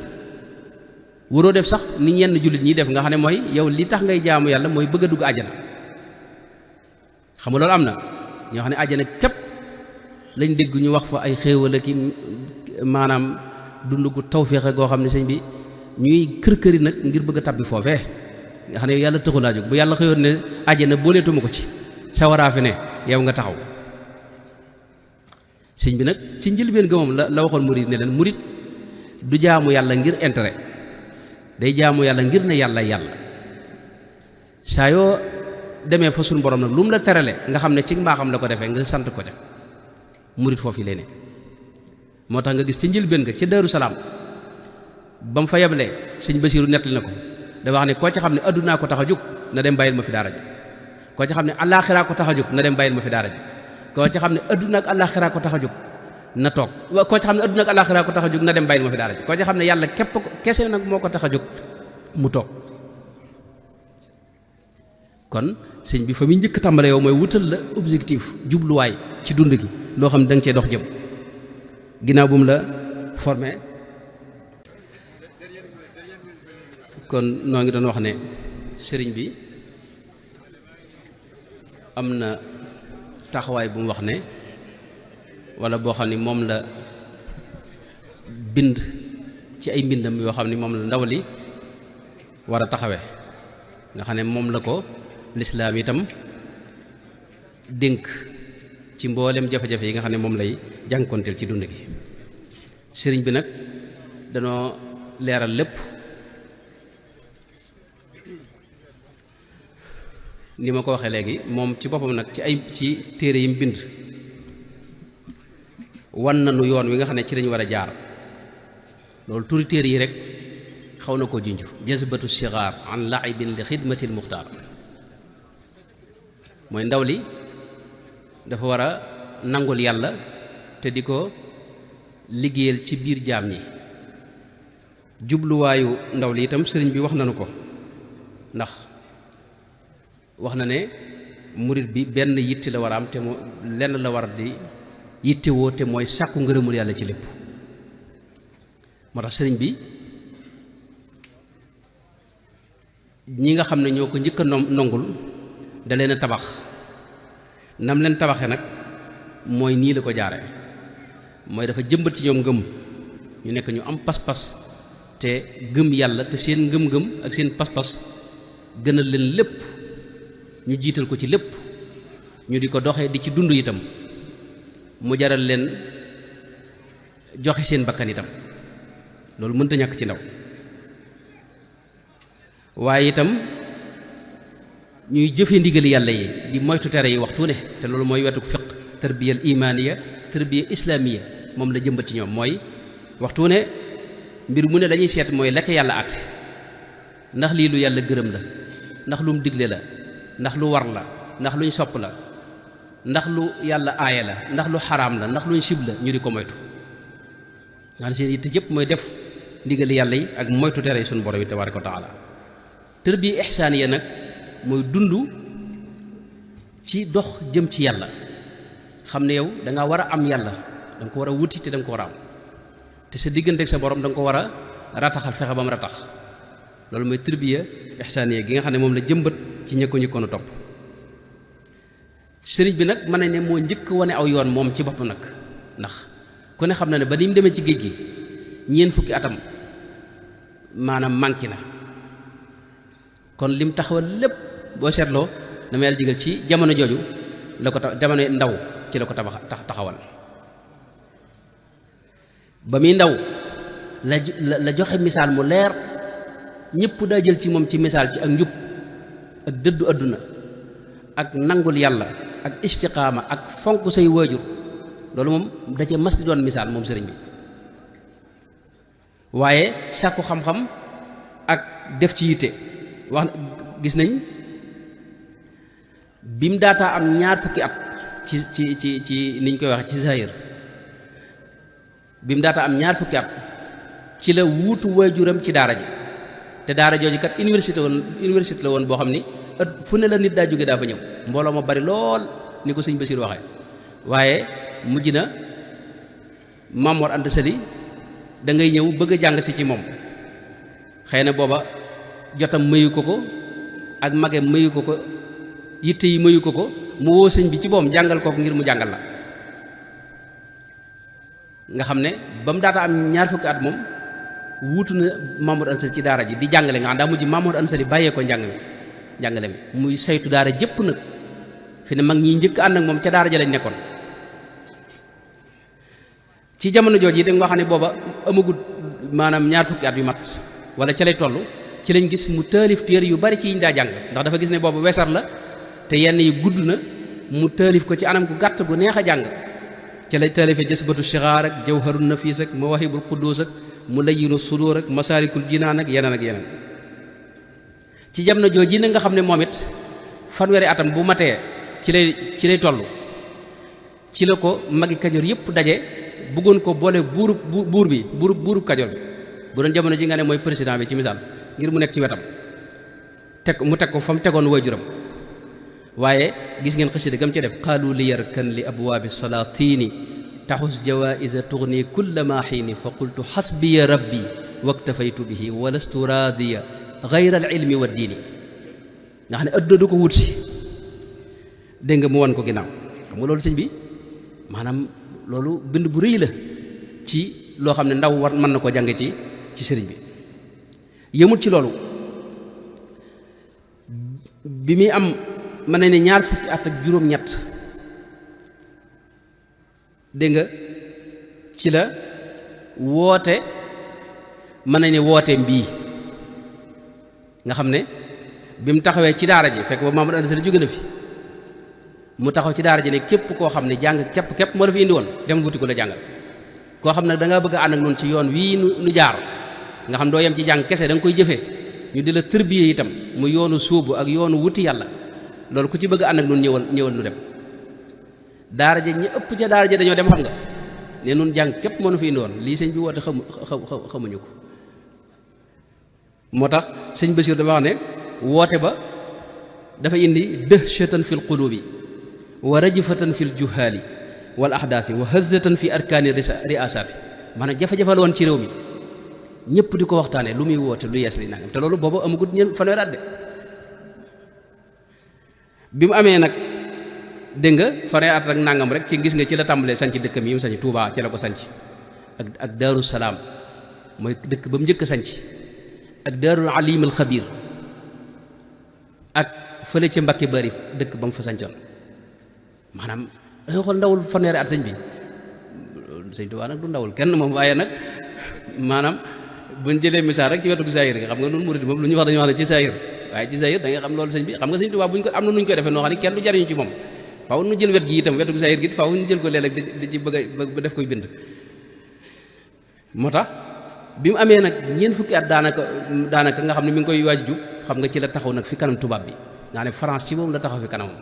waroo def sax ni ñenn jullit ñi def nga xam ne mooy yow li tax ngay jaamu yàlla mooy bëgg a dugg àjjana. xam nga loolu am na ñoo xam ne àjjana képp lañ dégg ñu wax fa ay xéewal ki maanaam dund gu tawféex goo xam ne sëñ bi ñuy kër-këri nag ngir bëgg a tabbi foofee nga xam ne yàlla taxu laa jóg bu yàlla xëyoon ne àjjana booleetuma ko ci sawaraa fi ne yow nga taxaw. sëñ bi nag ci njëlbeen ga moom la waxoon murit ne leen murit du jaamu yàlla ngir intérêt day jaamu yàlla ngir ne yàlla saa yoo demee fa suñu borom nag lu mu la terale nga xam ne ci mbaaxam la ko defee nga sant ko ca murit foofu yi lay ne. moo tax nga gis ca njëlbéen nga ca Daaru Salaam ba mu fa yeblee sëñ Basiiru nettali na ko da wax ne koo ci xam ne addunaa ko tax a jóg na dem bàyyil ma fi daara ji koo ci xam ne àllaaxiraa ko tax a jóg na dem bàyyil ma fi daara ji koo ci xam ne adduna ak àllaaxiraa ko tax a jóg na toog koo ci xam ne adduna ak àllaaxiraa ko tax a jóg na dem bàyyil ma fi daara ji koo ci xam ne yàlla képp kese nag moo ko tax a jóg mu toog. kon sëñ bi fa muy njëkk tàmbale yow mooy wutal la objectif jubluwaay ci dund gi loo xam ne da nga cee dox jëm ginnaaw bu mu la formé. kon noo ngi doon wax ne sëriñ bi am na taxawaay bu mu wax ne walla boo xam ne moom la bind ci ay mbindam yoo xam ne moom la ndaw li war a taxawe nga xam ne moom la ko lislaam itam dénk ci mboolem jafe-jafe yi nga xam ne moom lay jànkonteel ci dund gi. sëriñ bi nag danoo leeral lépp ni ma ko waxee léegi moom ci boppam nag ci téere yi mu bind wan nañu yoon wi nga xam ne ci lañu war a jaar loolu turi téere yi rek xaw na koo junj jazbatu sigaar an laibin li xidmati lmuxtaar mooy ndaw li dafa war a nangul yàlla te di ko liggéeyal ci biir jaam ñi. jubluwaayu ndaw li itam sëriñ bi wax nañu ko ndax wax na ne murit bi benn yitte la war a am te moo lenn la war di yittewoo te mooy sàkku ngërëmul yàlla ci lépp. moo tax sëriñ bi ñi nga xam ne ñoo ko njëkk a nongul da leen a tabax nam leen tabaxe nag mooy nii la ko jaare mooy dafa jëmbat ci ñoom ngëm ñu nekk ñu am pas-pas te gëm yàlla te seen ngëm-ngëm ak seen pas-pas gënal leen lépp ñu jiital ko ci lépp ñu di ko doxee di ci dund itam mu jaral leen joxe seen bakkan itam loolu mënta ñàkk ci ndaw waaye itam ñuy jëfe ndigali yàlla yi di moytu tere yi waxtu ne te loolu mooy wetu fiq tarbiyal imaaniya tarbiya islaamiya moom la jëmbat ci ñoom mooy waxtu ne mbir mu ne lañuy seet mooy la ca yàlla àtte ndax lii lu yàlla gërëm la ndax lu mu digle la ndax lu war la ndax luñ sopp la ndax lu yàlla aaye la ndax lu xaraam la ndax luñ sib la ñu di ko moytu nga xam seen yitte jëpp mooy def ndigali yàlla yi ak moytu tere yi suñu borom yi tabaaraka wa taala tarbiya ihsaaniya nag mooy dund ci dox jëm ci yàlla xam ne yow da nga war a am yàlla da nga ko war a wuti te da nga ko war a am te sa diggante ak sa borom da nga ko war a rataxal fexe ba mu ratax loolu mooy tarbiya ihsaaniya gi nga xam ne moom la jëmbat ci ñëkko ñëkkoon a topp sëriñ bi nag mën nañ ne moo njëkk wane aw yoon moom ci boppam nag ndax ku ne xam na ne ba ni mu demee ci géej gi ñeent fukki atam maanaam manqué na kon lim taxawal lépp boo seetloo dama yàlla jigal ci jamono jooju la ko jamono ndaw ci la ko taxawal ba muy ndaw la joxe misaal mu leer ñëpp daa jël ci moom ci misaal ci ak njub ak dëddu àdduna ak nangul yàlla ak istiqaama ak fonk say waajur loolu moom da cee mas di doon misaal moom sëriñ bi waaye sàkku xam-xam ak def ci yitte wax gis nañ bi mu daataa am ñaar fukki at ci niñ koy waxe ci zahir bi mu daataa am ñaar fukki at ci la wuutu waajuram ci daara ji te daara jooju kat université la woon boo xam ni fu ne la nit daa jóge daa fa ñëw mbooloo ma bari lool ni ko sëñ Basiir waxee waaye mujj na Maam Mor Anta Sali da ngay ñëw bëgg a jàng si ci moom xëy na booba jotam mayu ko ak magem mayu ko yitte yi mayu ko mu woo sëñ bi ci boom jàngal kooku ngir mu jàngal la nga xam ne ba mu daata am ñaar fukki at moom wuutu na Mamadou Ansali ci daara ji di jàngale nga xam daa mujj Mamadou Ansali bàyyee ko njàngale mi muy saytu daara jëpp nag fi ne mag ñi njëkk ànd ak moom ca daara ja lañ nekkoon ci jamono jooju yi da nga xam ne booba amagut maanaam ñaar fukki at yu mat wala ca lay toll ci lañ gis mu taalif téere yu bari ci yiñ daa jàng ndax dafa gis ne booba wesar la te yenn yi gudd na mu taalif ko ci anam gu gàtt gu neex a jàng ca lay taalifee jasbatu sixaar ak jawharun nafiis ak mawahibul quddus ak mulayyinu sudur ak masaalikul jinaan ak yeneen ci jamono jooju na nga xam ne moom it fanweeri atam bu matee ci lay toll ci la ko magi Kajoor yëpp daje bëggoon ko boole buurub Kajoor bi bu doon jamono ji nga ne mooy président bi ci misaal ngir mu nekk ci wetam teg ko fa mu tegoon waajuram waaye gis ngeen xasida gam ci def qaalu li yarkan li abwaabi salaatini taxus jawaïsa tugni kulla ma xiini fa qultu xasbiya rabbi waktafaytu bihi walastu raadiya gayra al ilmi wa diini nga xam ne adduna du ko wut si dégg nga mu wan ko ginnaaw xam nga loolu sëñ bi maanaam loolu bind bu rëy la ci loo xam ne ndaw war mën na koo jànge ci sëriñ bi yëmut ci loolu bi muy am mën na ne ñaar fukki at ak juróom-ñett dégg nga ci la woote mën na ne wooteem bii nga xam ne bi mu taxawee ci daara ji fekk ba Mamadou Anta Sali jóge na fi mu taxaw ci daara ji ne képp koo xam ne jàng képp moo la fi indi woon dem wuti ko la jàngal koo xam ne da ngaa bëgg a ànd ak noonu ci yoon wii nu jaar nga xam doo yem ci jàng kese da nga koy jëfee ñu di la tërbiyee itam mu yoonu suubu ak yoonu wuti yàlla loolu ku ci bëgg ànd ak nun ñëwal nu dem daara ja ñi ëpp ca daara ja dañoo dem xam nga ne nun jàng képp moo nu fi indi woon lii sëñ bi woote xamuñu ko moo tax sëñ Basiir dafa wax ne woote ba dafa indi dëhshatan fil qulubi wa rajfatan fil juhaali wal ahdaasi wa hazatan fi arkaani riasaati maanaam jafe-jafe la woon ci réew mi ñëpp di ko waxtaane lu muy woote lu yees li nangam te loolu boobu amagut ñeent fanweeri at de bi mu amee nag dégg nga fanweeri at rek nangam rek ci gis nga ci la tàmbalee sanc dëkkam yi mu sanc Touba ci la ko sanc ak Daaru Salaam mooy dëkk ba mu njëkk a sanc ak Daarul Alim al Xabir ak fële ca Mbàkke Bari dëkk ba mu fa sancoon maanaam da nga xool ndawul fanweeri at sëñ bi sëñ Touba nag du ndawul kenn moom waaye nag maanaam buñ jëlee misaal rek ci wetu zahir nga xam nga noonu murid moom lu ñu wax dañu wax ne ci zahir waaye ci zahir da nga xam loolu sëñ bi xam nga sëñ Touba buñ ko am na nuñ koy defee noo xam ne kenn du jariñu ci moom faaw nu jël wet gi itam wetu zahir gi faaw ñu jël ko léeg-léeg di ci bëgg def koy bind moo tax bi mu amee nag ñeent fukki at daanaka nga xam ne mi ngi koy waaj jub xam nga ci la taxaw nag fi kanam tubaab bi nga ne France ci moom la taxaw fi kanamam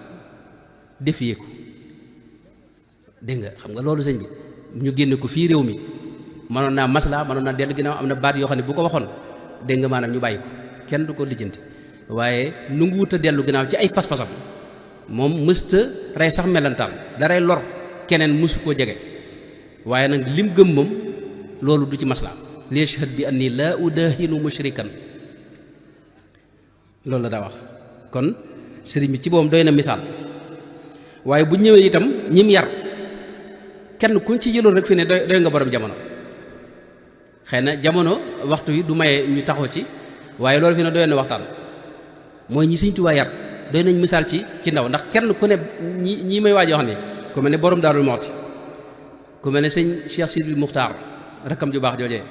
défier ko dégg nga xam nga loolu sëñ bi ñu génne ko fii réew mi mënoon naa masla mënoon naa dellu ginnaaw am na baat yoo xam ne bu ko waxoon dégg nga maanaam ñu bàyyi ko kenn du ko lijjanti waaye nu ngi wut a dellu ginnaaw ci ay pas-pasam moom mësta rey sax melantaan da rey lor keneen mësu koo jege waaye nag lim gëm moom loolu du ci masla liyashhad bi anni laa udahinu mushrikan loolu la daa wax kon sëriñ bi ci boom doy na misaal waaye bu ñëwee itam ñim yar kenn kuñ ci jëloon rek fi ne doy nga borom jamono xëy na jamono waxtu wi du maye ñu taxaw ci waaye loolu fi ne doy na waxtaan mooy ñi Sëriñ Tuubaa yar doy nañ misaal ci ndaw ndax kenn ku ne ñi may waaj wax ni ku mel ne borom Daarul Muxti ku mel ne sëñ Cheikh Sidil Muxtaar rakkam ju baax joojee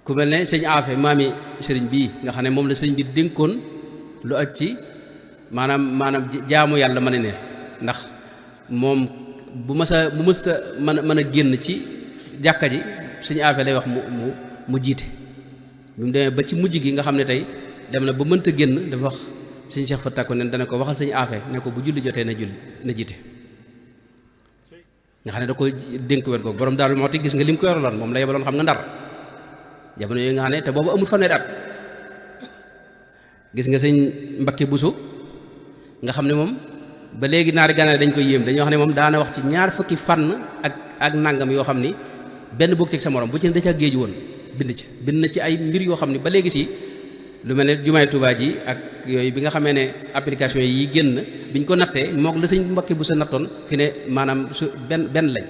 ku mel ne sëñ Afe maami sëriñ bii nga xam ne moom la sëriñ bi dénkoon lu aj ci maanaam jaamu yàlla ma ne ndax moom bu mësta mën a génn ci jàkka ji sëñ Afe lay wax mu jiite bi mu demee ba ci mujj gi nga xam ne tey dem na ba mënta génn dafa wax sëñ Cheikh Fatak ne dana ko waxal sëñ Afe ne ko bu julli jotee na jiite nga xam ne da koy dénk wet googu borom Daaru Muxti gis nga lim ko yoraloon moom la yebaloon xam nga Ndar jamono yooyu nga xam ne te boobu amul fanweeri at gis nga sëñ Mbakke Buso nga xam ne moom ba léegi naari Gànnaar dañ koy yéem dañuy wax ne moom daana wax ci ñaar fukki fànn ak nangam yoo xam ni benn bokk ci sa morom bu ci ne da ca géeju woon bind na ci ay mbir yoo xam ni ba léegi si lu mel ne jumaay Tuubaa ji ak yooyu bi nga xamee ne application yi génn biñ ko nattee mook la sëñ Mbakke Buso nattoon fi ne maanaam su benn lañ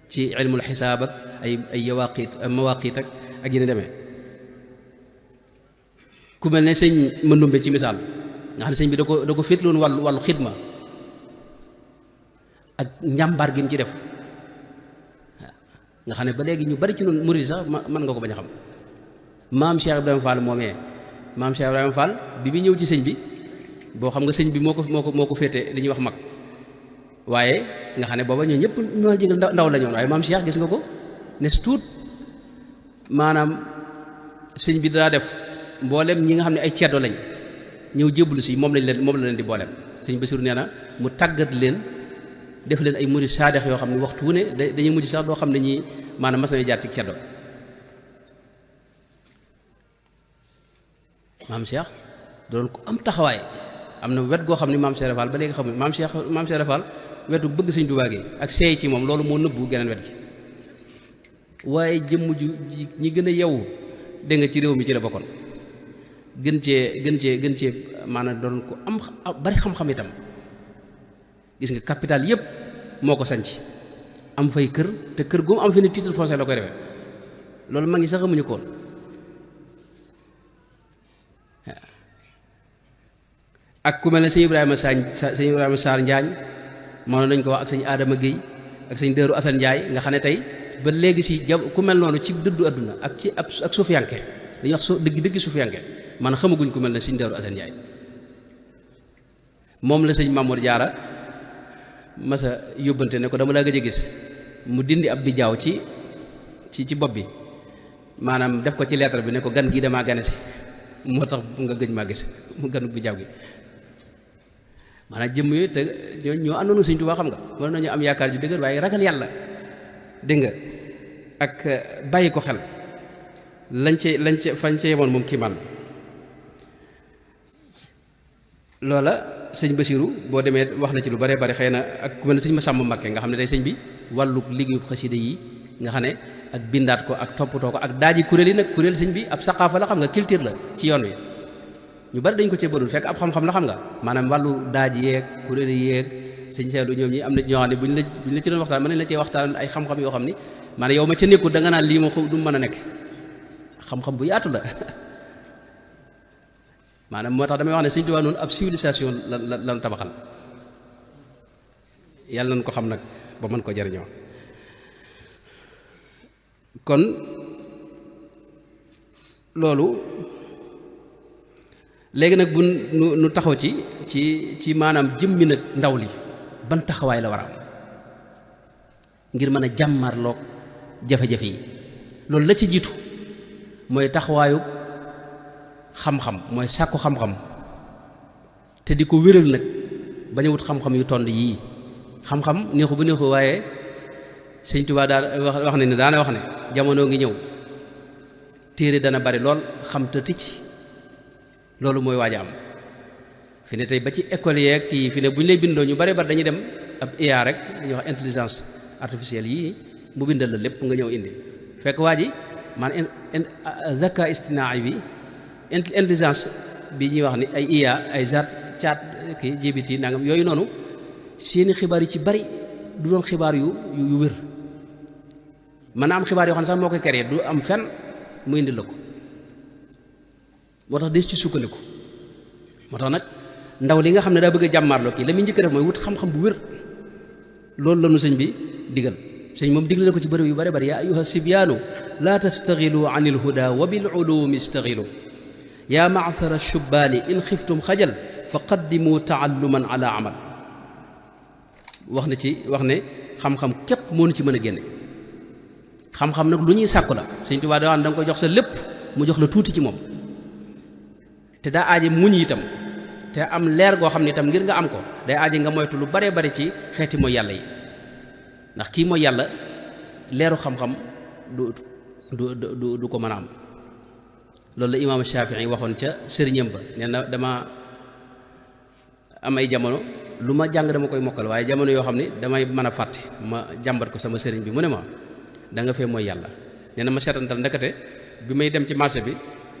ci ilmul xisaab ak ay mawaqit ak yéen demee ku mel ne sëñ Mandumbe ci misaal nga xam ne sëñ bi da ko féetloon wàllu xidma ak njàmbaar gi mu ci def nga xam ne ba léegi ñu bari ci noonu murid sax mën nga ko bañ a xam maam Cheikh Ibrahima Fall moomee maam Cheikh Ibrahima Fall bi ñëw ci sëñ bi boo xam nga sëñ bi moo ko féete li ñuy wax mag waaye nga xam ne booba ñoo ñëpp ñoo jégal ndaw la ñoon waaye maam Cheikh gis nga ko ne tuut maanaam sëñ bi daa def mboolem ñi nga xam ne ay ceddo lañ ñëw jébbalu si moom la leen di booleem sëñ Basiru nee na mu tàggat leen def leen ay murid saadex yoo xam ne waxtu wu ne dañuy mujj sax doo xam ne ñi maanaam mas nañu jaar ci ceddo maam Cheikh doon ko am taxawaay am na wet goo xam ne maam Cheikh Fall ba léegi xamuñ maam Cheikh Fall wetu bëgg Sëñ Tuubaa gi ak seey ci moom loolu moo nëbbu geneen wet gi waaye jëmm ju ñi gën a yeewu dégg nga ci réew mi ci la bokkoon gën cee maanaam doon ko am bari xam-xam itam gis nga capital yépp moo ko sanc am fay kër te kër gu mu am fi ne titre foncier la koy defee loolu mag ñi sax xamuñu ko woon ak ku mel ne sëñ Ibrahima Sarr Njaañ mënoon nañ ko wax ak sëñ Adama Guèye ak sëñ Dëru Assane Ndiaye nga xam ne tey ba léegi si ku mel noonu ci dëddu àdduna ak suufiyanke dañuy wax dëgg suufiyanke man xamaguñ ku mel ne sëñ Dëru Assane Ndiaye moom la sëñ Mamour Diarra masa yóbbante ne ko dama laa gëj a gis mu dindi ab bijaaw ci bopp bi maanaam def ko ci lettre bi ne ko gan gi damaa gane si moo tax nga gëj maa gis mu ganu bi jaww gi maanaam jëmm yooyu te ñoo àndoon Sëñ Tuubaa xam nga mën nañu am yaakaar ju dëgër waaye ragal yàlla dégg nga ak bàyyi ko xel lañ ca fañ ca yemoon moom kii man loola sëñ Basiru boo demee wax na ci lu bare bare xëy na ak ku mel ne sëñ Masamba Mbakke nga xam ne tey sëñ bi wàllu liggéeyu xasida yi nga xam ne ak bindaat ko ak toppatoo ko ak daaji kuréel yi nag kuréel sëñ bi ab saqaafa la xam nga culture la ci yoon wi ñu bari dañ ko cee bëggul fekk ab xam-xam la xam nga maanaam wàllu daaj yeeg kuréel yeeg sëñ Seydou ñoom ñi am na ñoo xam ne buñ la ci doon waxtaan mën nañ la cee waxtaan ay xam-xam yoo xam ni maanaam yow ma ca nekkul da nga naan lii ma du mën a nekk xam-xam bu yaatu la maanaam moo tax damay wax ne Sëñ Tuubaa noonu ab civilisation lan tabaxal yàlla nañ ko xam nag ba mën ko jariñoo kon loolu léegi nag bu nu taxaw ci maanaam jëmmi nag ndaw li ban taxawaay la war a am ngir mën a jàmmarloog jafe-jafe yi loolu la ci jiitu mooy taxawaayu xam-xam mooy sàkku xam-xam te di ko wéral nag bañ a wut xam-xam yu tond yii xam-xam neexu bu neexu waaye Sëñ Tuubaa daal wax ne daana wax ne jamono ngi ñëw téere dana bari lool xam te ticc loolu mooy waaj a am fi ne tey ba ci école yeeg kii fi ne bu ñu lay bindoo ñu bari dañuy dem ab IA rek dañuy wax intelligence artificielle yii mu bindal la lépp nga ñëw indi fekk waa ji maanaam zaka istinaa'i bi intelligence bi ñuy wax ni ay IA ay chat kii GPT nangam yooyu noonu seeni xibaar yi ci bari du doon xibaar yu wér mën naa am xibaar yoo xam ne sax moo koy créé du am fenn mu indi la ko moo tax des ci sukkandiku moo tax nag ndaw li nga xam ne daa bëgg a jàmmaarloo kii la muy njëkk def mooy wut xam-xam bu wér loolu la nu sëñ bi digal sëñ moom digle na ko ci bërëb yu bari bari yaa ayyuha sibyaanu laa tastaxilu an il huda wa bil ulumi istaxilu yaa maasara shubbaani in xiftum xajal fa qaddimu taalluman ala amal wax ne xam-xam képp moo nu ci mën a génne xam-xam nag lu ñuy sàkku la Sëñ Tuubaa da nga ko jox sa lépp mu jox la tuuti ci moom te daa aaje muñ itam te am leer goo xam ne itam ngir nga am ko day aaje nga moytu lu baree bari ci xeeti mooy yàlla yi ndax kii mooy yàlla leeru xam-xam du ko mën a am loolu la imaam Shaafi'i waxoon ca sëriñam ba nee na dama am ay jamono lu ma jàng dama koy mokkal waaye jamono yoo xam ne damay mën a fàtte ma jàmbat ko sama sëriñ bi mu ne ma da nga fee mooy yàlla nee na ma seetantal ndekete bi may dem ci marché bi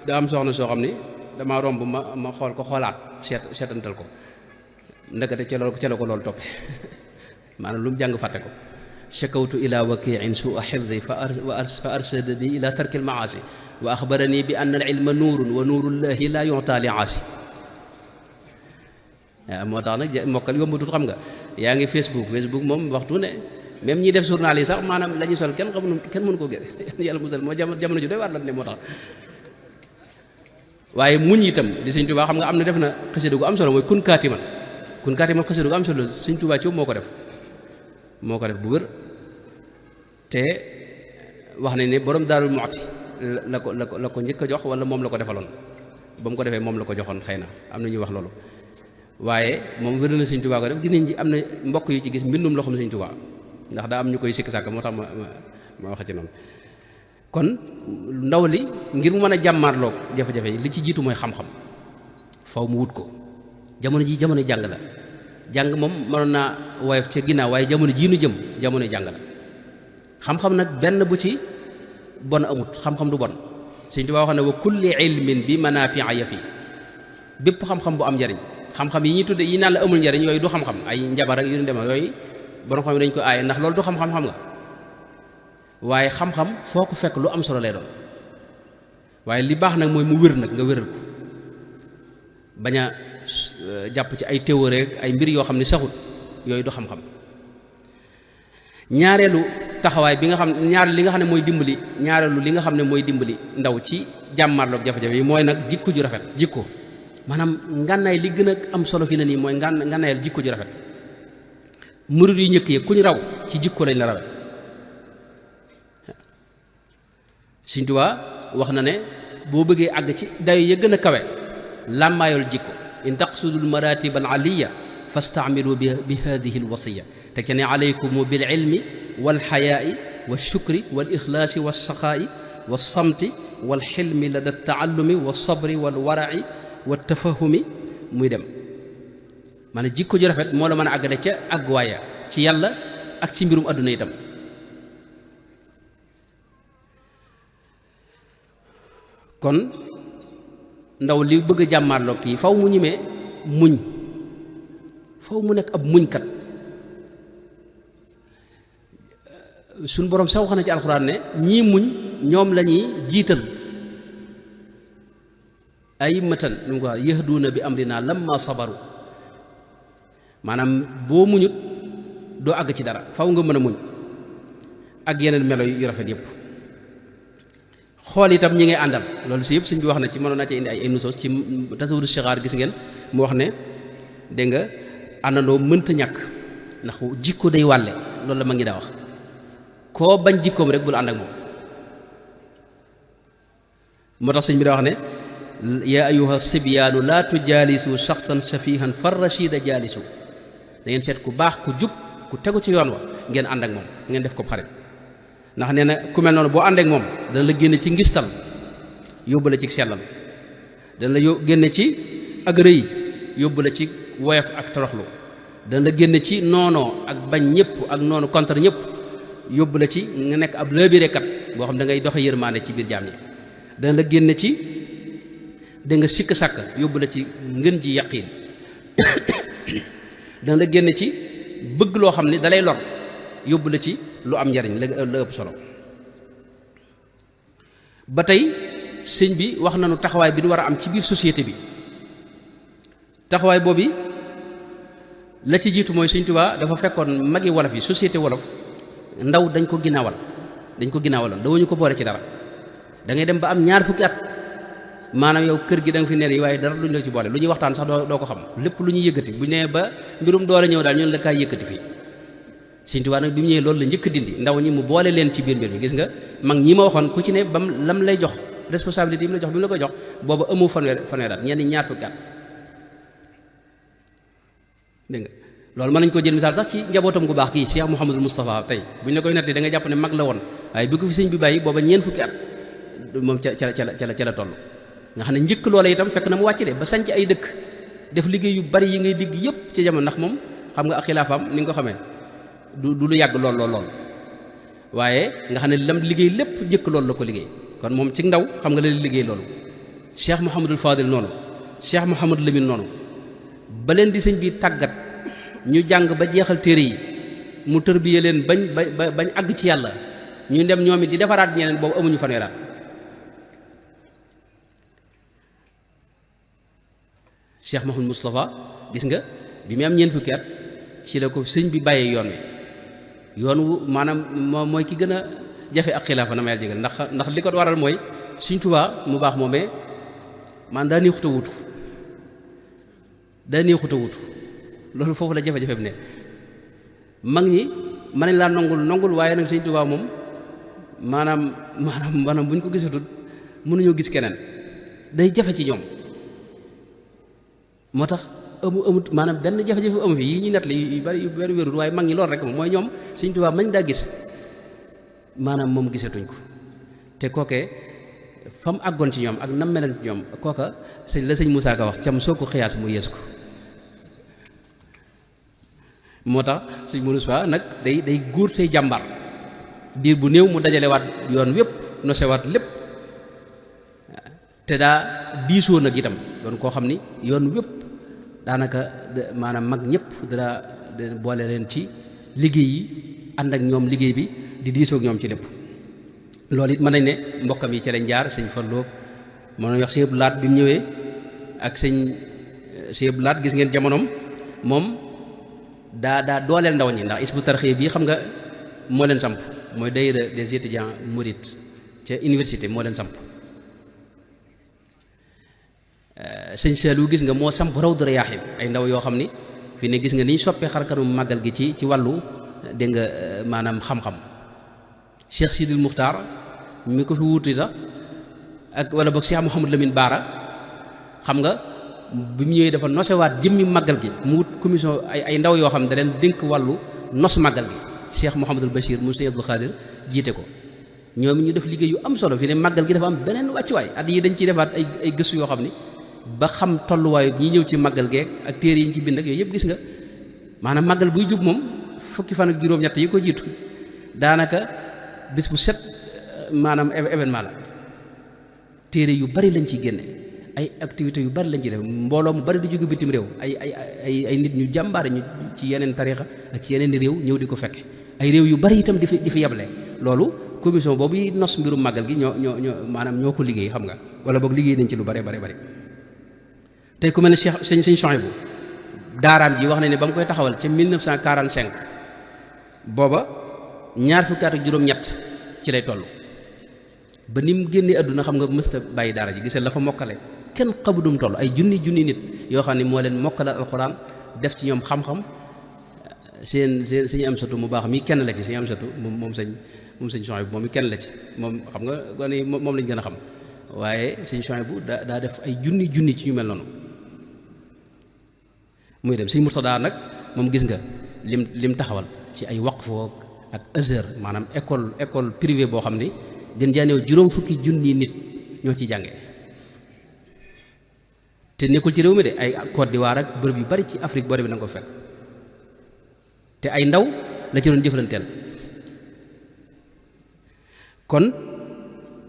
da am soxna soo xam ni dama romb ma xool ko xoolaat seetantal ko ndekete ca la ko loolu toppe maanaam lu mu jàng fàtte ko shakawtu ila wakiin sua xifdi fa arsadani ila tarki almaasi wa axbarani bi anna al ilma nuurun wa nuurullahi la yu'ta li aasi waaw moo tax nag mokkal yombatut xam nga yaa ngi Facebook moom waxtu ne même ñi def journal yi sax maanaam la ñuy sol kenn mënu ko gën yàlla musal moo jamono ju doy war la ne moo tax waaye muñ itam di Sëñ Tuubaa xam nga am na def na xasida gu am solo mooy kun kaatiman xasida gu am solo Sëñ Tuubaa ci moo ko def bu wér te wax nañ ne borom Daarul Muxti la ko njëkk a jox wala moom la ko defaloon ba mu ko defee moom la ko joxoon xëy na am na ñuy wax loolu waaye moom wér na Sëñ Tuubaa ko def gis nañ ci am na mbokk yu ci gis mbindum loxoom Sëñ Tuubaa ndax daa am ñu koy sikk sàkk moo tax ma waxe ci noonu kon ndaw li ngir mu mën a jàmmaarloog jafe-jafe yi li ci jiitu mooy xam-xam faw mu wut ko jamono ji jamono jàng la jàng moom mënoon naa woyof ca ginnaaw waaye jamono jii nu jëm jamono jàng la xam-xam nag benn bu ci bon amut xam-xam du bon Sëñ Tuubaa wax ne wa kulli ilmin bi manaafi'a yafi bépp xam-xam bu am njariñ xam-xam yi ñuy tudde yi naan la amul njariñ yooyu du xam-xam ay njabar ak yu ñu dema yooyu borom xam dañ ko aaye ndax loolu du xam-xam xam nga waaye xam-xam foo ko fekk lu am solo lay doon waaye li baax nag mooy mu wér nag nga wéral ko bañ a jàpp ci ay théorie ak ay mbir yoo xam ne saxut yooyu du xam-xam ñaareelu taxawaay bi nga xam ñaareelu li nga xam ne mooy dimbali ñaareelu li nga xam ne mooy dimbali ndaw ci jàmmarloog jafe-jafe yi mooy nag jikko ju rafet jikko maanaam ngànnaay li gën a am solo fi ne nii mooy ngànnaayal jikko ju rafet murid yu njëkk yi ku ñu raw ci jikko lañ la rawe Sëñ Tuubaa wax na ne boo bëggee àgg ci dayo ya gën a kawe làmmaayol jikko in taqsudul maratib al aliya fastaamilu bi hadihi al wasiya te ca ne alaykum bil ilmi wal xayaai wal shukri wal ixlaasi wal saxaa'i wal samti wal xilmi lada taallumi wal sabri wal waraci wal tafahumi muy dem maanaam jikko ju rafet moo la mën a àggale ca àgguwaaya ci yàlla ak ci mbirum àdduna itam kon ndaw li bëgg a jàmmaarloo kii faw mu ñimee muñ faw mu nekk ab muñkat suñ boroom sax wax na ci alxuraan ne ñii muñ ñoom la ñuy jiital ayimmatan nu mu ko wax yahduuna bi amrina lamma sabaru maanaam boo muñut doo àgg ci dara faw nga mën a muñ ak yeneen melo yu rafet yépp xool itam ñi ngay àndal loolu si yëpp sëñ bi wax na ci mënoon naa ci indi ay nusoos ci tasawudu sixaar gis ngeen mu wax ne dégg nga àndandoo mënta ñàkk ndax jikko day wàlle loolu la ma ngi daa wax koo bañ jikkoom rek bul ànd ak moom moo tax sëñ bi daa wax ne yaa ayuha sibyaanu laa tujaalisu shaxsan safihan far rashida jaalisu da ngeen seet ku baax ku jub ku tegu ci yoon wa ngeen ànd ak moom ngeen def ko xarit ndax nee na ku mel noonu boo àndeek moom dana la génne ci ngistal yóbbu la ci sellal dana la génne ci ak rëy yóbbu la ci woyof ak toroxlu dana la génne ci noonoo ak bañ ñëpp ak noonu contre ñëpp yóbbu la ci nga nekk ab laabirekat boo xam da ngay doxe yërmaande ci biir jaam ñi dana la génne ci da nga sikk sàkk yóbbu la ci ngën ji yaqiin dana la génne ci bëgg loo xam ne dalay lor yóbbu la ci lu am njariñ la ëpp solo ba tey sëñ bi wax nañu taxawaay bi ñu war a am ci biir société bi taxawaay boobu la ci jiitu mooy sëñ Tuubaa dafa fekkoon magi wolof yi société wolof ndaw dañ ko ginnaawaloon dawuñu ko boole ci dara da ngay dem ba am ñaar fukki at maanaam yow kër gi da nga fi ner yi waaye dara luñu la ci boole lu ñuy waxtaan sax doo ko xam lépp lu ñuy yëkkati bu ñu nee ba mbirum doole ñëw daal ñun la kaay yëkkati fii Sëñ Tuubaa nag bi mu ñëwee loolu la njëkk a dindi ndaw ñi mu boole leen ci biir mbir mi gis nga mag ñi ma waxoon ku ci ne bam lam lay jox responsabilité yi mu la jox bi mu la koy jox booba amoo fanweer at ñenn ñaar fukki at dégg nga loolu mën nañu ko jël misaal sax ci njabootam gu baax kii Cheikh Mouhamadul Moustapha tey bu ñu la koy nettali da nga jàpp ne mag la woon waaye bi ko fi sëñ bi bàyyi booba ñeent fukki at moom ca la toll nga xam ne njëkk loola itam fekk na mu wàcc de ba sanc ay dëkk def liggéey yu bari yi ngay digg yépp ci jamono ndax moom xam nga ak xilaafaam ni nga ko xamee du lu yàgg lool waaye nga xam ne lam liggéey lépp njëkk loolu la ko liggéey kon moom ci ndaw xam nga la liggéey loolu Cheikh Mouhamadul Fadil noonu Cheikh Mouhamadul Lamine noonu ba leen di sëñ bi tàggat ñu jàng ba jeexal téere yi mu tërbiye leen bañ àgg ci yàlla ñu dem ñoom it di defaraat ñeneen boobu amuñu fanweeraat Cheikh Mouhamadou Moustapha gis nga bi mu am ñeent fukki at ci la ko sëñ bi bàyyee yoon wi yoon wu maanaam mooy ki gën a jafe ak xilaafa na ma yàlla jégal ndax li ko waral mooy Sëñ Tuubaa mu baax moomee man daa neexut a wutu loolu foofu la jafe-jafe bi ne mag ñi mën nañ laa nongul waaye nag Sëñ Tuubaa moom maanaam bu ñu ko gisatul mënuñoo gis keneen day jafe ci ñoom moo tax amut maanaam benn jafe-jafe amu fi yi ñuy nettali yu bari wérul waaye mag ñi loolu rek moom mooy ñoom Sëñ Tuubaa mañ daa gis maanaam moom gisatuñ ko te kookee fa mu àggoon ci ñoom ak nam meleen ci ñoom kooka la sëñ Moussa Ka wax cam soo ko xiyaas mu yées ko moo tax sëñ Moussa nag day góor tey jàmbar diir bu néew mu dajalewaat yoon wépp nosewaat lépp te daa diisoo nag itam doon koo xam ni yoon wépp daanaka maanaam mag ñëpp dara boole leen ci liggéey yi ànd ak ñoom liggéey bi di diisoo ak ñoom ci lépp loolu it mën nañ ne mbokkam yi ci lañ jaar sëñ Fallu mën nañ wax sëñ Abdu Laat bi mu ñëwee ak sëñ Abdu Laat gis ngeen jamonoom moom daa dooleel ndaw ñi ndax Hizbut Tarqiyyah bii xam nga moo leen samp mooy daayira des étudiants mourides ca université moo leen samp sëñ Saliou gis nga moo samp Rawdu Rayaahiin ay ndaw yoo xam ni fi ne gis nga ni ñu soppee xarkanu màggal gi ci wàllu dégg nga maanaam xam-xam Cheikh Sidil Muxtaar mi ko fi wuuti sax ak wala boog Cheikh Mouhamadou Lamine Bara xam nga bi mu ñëwee dafa nosewaat jëmmi màggal gi mu wut commission ay ndaw yoo xam ne da leen dénk wàllu nos màggal gi Cheikh Mouhamadul Bachir mu Sëñ Abdou Khadir jiite ko ñoom ñu def liggéey yu am solo fi ne màggal gi dafa am beneen wàccuwaay at yi dañ ciy defaat ay gëstu yoo xam ni ba xam tolluwaayu ñi ñëw ci màggal geek ak téere yi ñu ci bind ak yooyu yëpp gis nga maanaam màggal buy jub moom fukki fan ak juróom-ñett yi ko jiitu daanaka bis bu set maanaam événement la téere yu bari lañ ciy génne ay activités yu bari lañ ci def mbooloo mu bari du jóge bitim réew ay nit ñu jàmbaare ñu ci yeneen tariixa ak ci yeneen réew ñëw di ko fekke ay réew yu bari itam di fi yeble loolu commission boobu yi nos mbirum màggal gi ñoo maanaam ñoo ko liggéey xam nga wala boog liggéey nañ ci lu bari tey ku mel ne Cheikh sëñ Souhaïbou daaraam ji wax na ne ba mu koy taxawal ca 1945 booba ñaar fukki at ak juróom-ñett ci lay toll ba ni mu génnee àdduna xam nga mësta bàyyi daara ji gisal la fa mokkale kenn xabudum toll ay junni nit yoo xam ne moo leen mokkalal alxuraan def ci ñoom xam-xam seen suñu am satu mu baax mi kenn la ci suñu am satu moom sëñ Souhaïbou moom mi kenn la ci moom xam nga gone moom lañ gën a xam waaye sëñ Souhaïbou daa def ay junni ci ñu mel noonu muy dem sëñ Murtada nag moom gis nga lim taxawal ci ay waqf ak Azhar maanaam école privée boo xam ni gën jaaneew juróom fukki junni nit ñoo ci jànge te nekkul ci réew mi de ay Côte d'Ivoire ak bërëb yu bari ci Afrique boo demee da nga ko fekk te ay ndaw la ci doon jëflanteel kon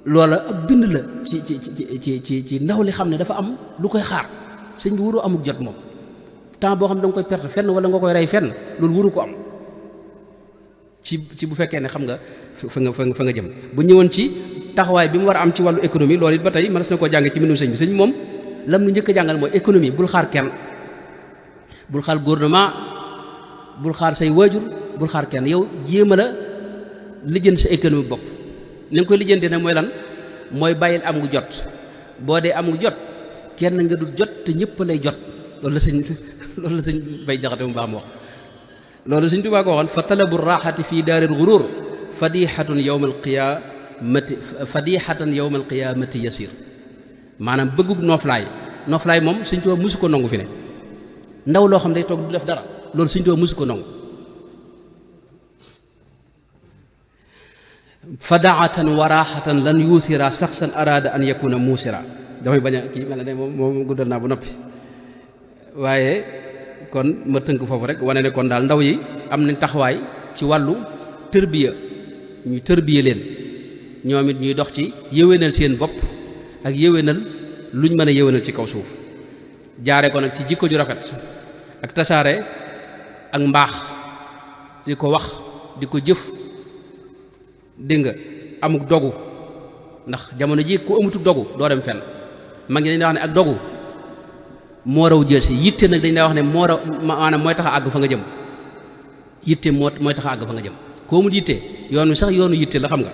loola ab bind la ci ndaw li xam ne dafa am lu koy xaar sëñ bi waroo amuk jot moom temps boo xam ne da nga koy perte fenn wala nga koy rey fenn loolu waru ko am ci bu fekkee ne xam nga fa nga jëm bu ñëwoon ci taxawaay bi mu war a am ci wàllu économie loolu it ba tey mënees na koo jàng ci mbindum sëñ bi sëñ moom lam nu njëkk a jàngal mooy économie bul xaar kenn bul xaar gouvernement bul xaar say waajur bul xaar kenn yow jéem a la lijjanti sa économie bopp ni nga koy lijjantee nag mooy lan mooy bàyyil am ngu jot boo dee am ngu jot kenn nga dul jot te ñëpp lay jot loolu la sëñ bay jaxate mu baax mu wax loolu sëñ Tuubaa ko waxoon fa talabu raaxati fii daaril guruur fadixatan yowma alqiyaamati yasir maanaam bëggug nooflaay moom sëñ Tuubaa musu ko nangu fi ne ndaw loo xam day toog du def dara loolu sëñ Tuubaa musu ko nangu fadaatan wa raaxatan lan yuuthira saxsan araada an yakuna muusira damay bañ a kii mel ne moom guddal naa bu noppi waaye kon ma tënk foofu rek wane ne kon daal ndaw yi am nañ taxawaay ci wàllu tërbiya ñu tërbiya leen ñoom it ñuy dox ci yéwénal seen bopp ak yéwénal luñ mën a yéwénal ci kaw suuf jaare ko nag ci jikko ju rafet ak tasaare ak mbaax di ko wax di ko jëf dégg nga amuk dogu ndax jamono ji ku amutuk dogu doo dem fenn mag ñi dañ daa wax ne ak dogu moo raw jësi yitte nag dañ daa wax ne moo raw maanaam mooy tax a àgg fa nga jëm yitte mooy tax a àgg fa nga jëm koo mu yitte yoon wi sax yoonu yitte la xam nga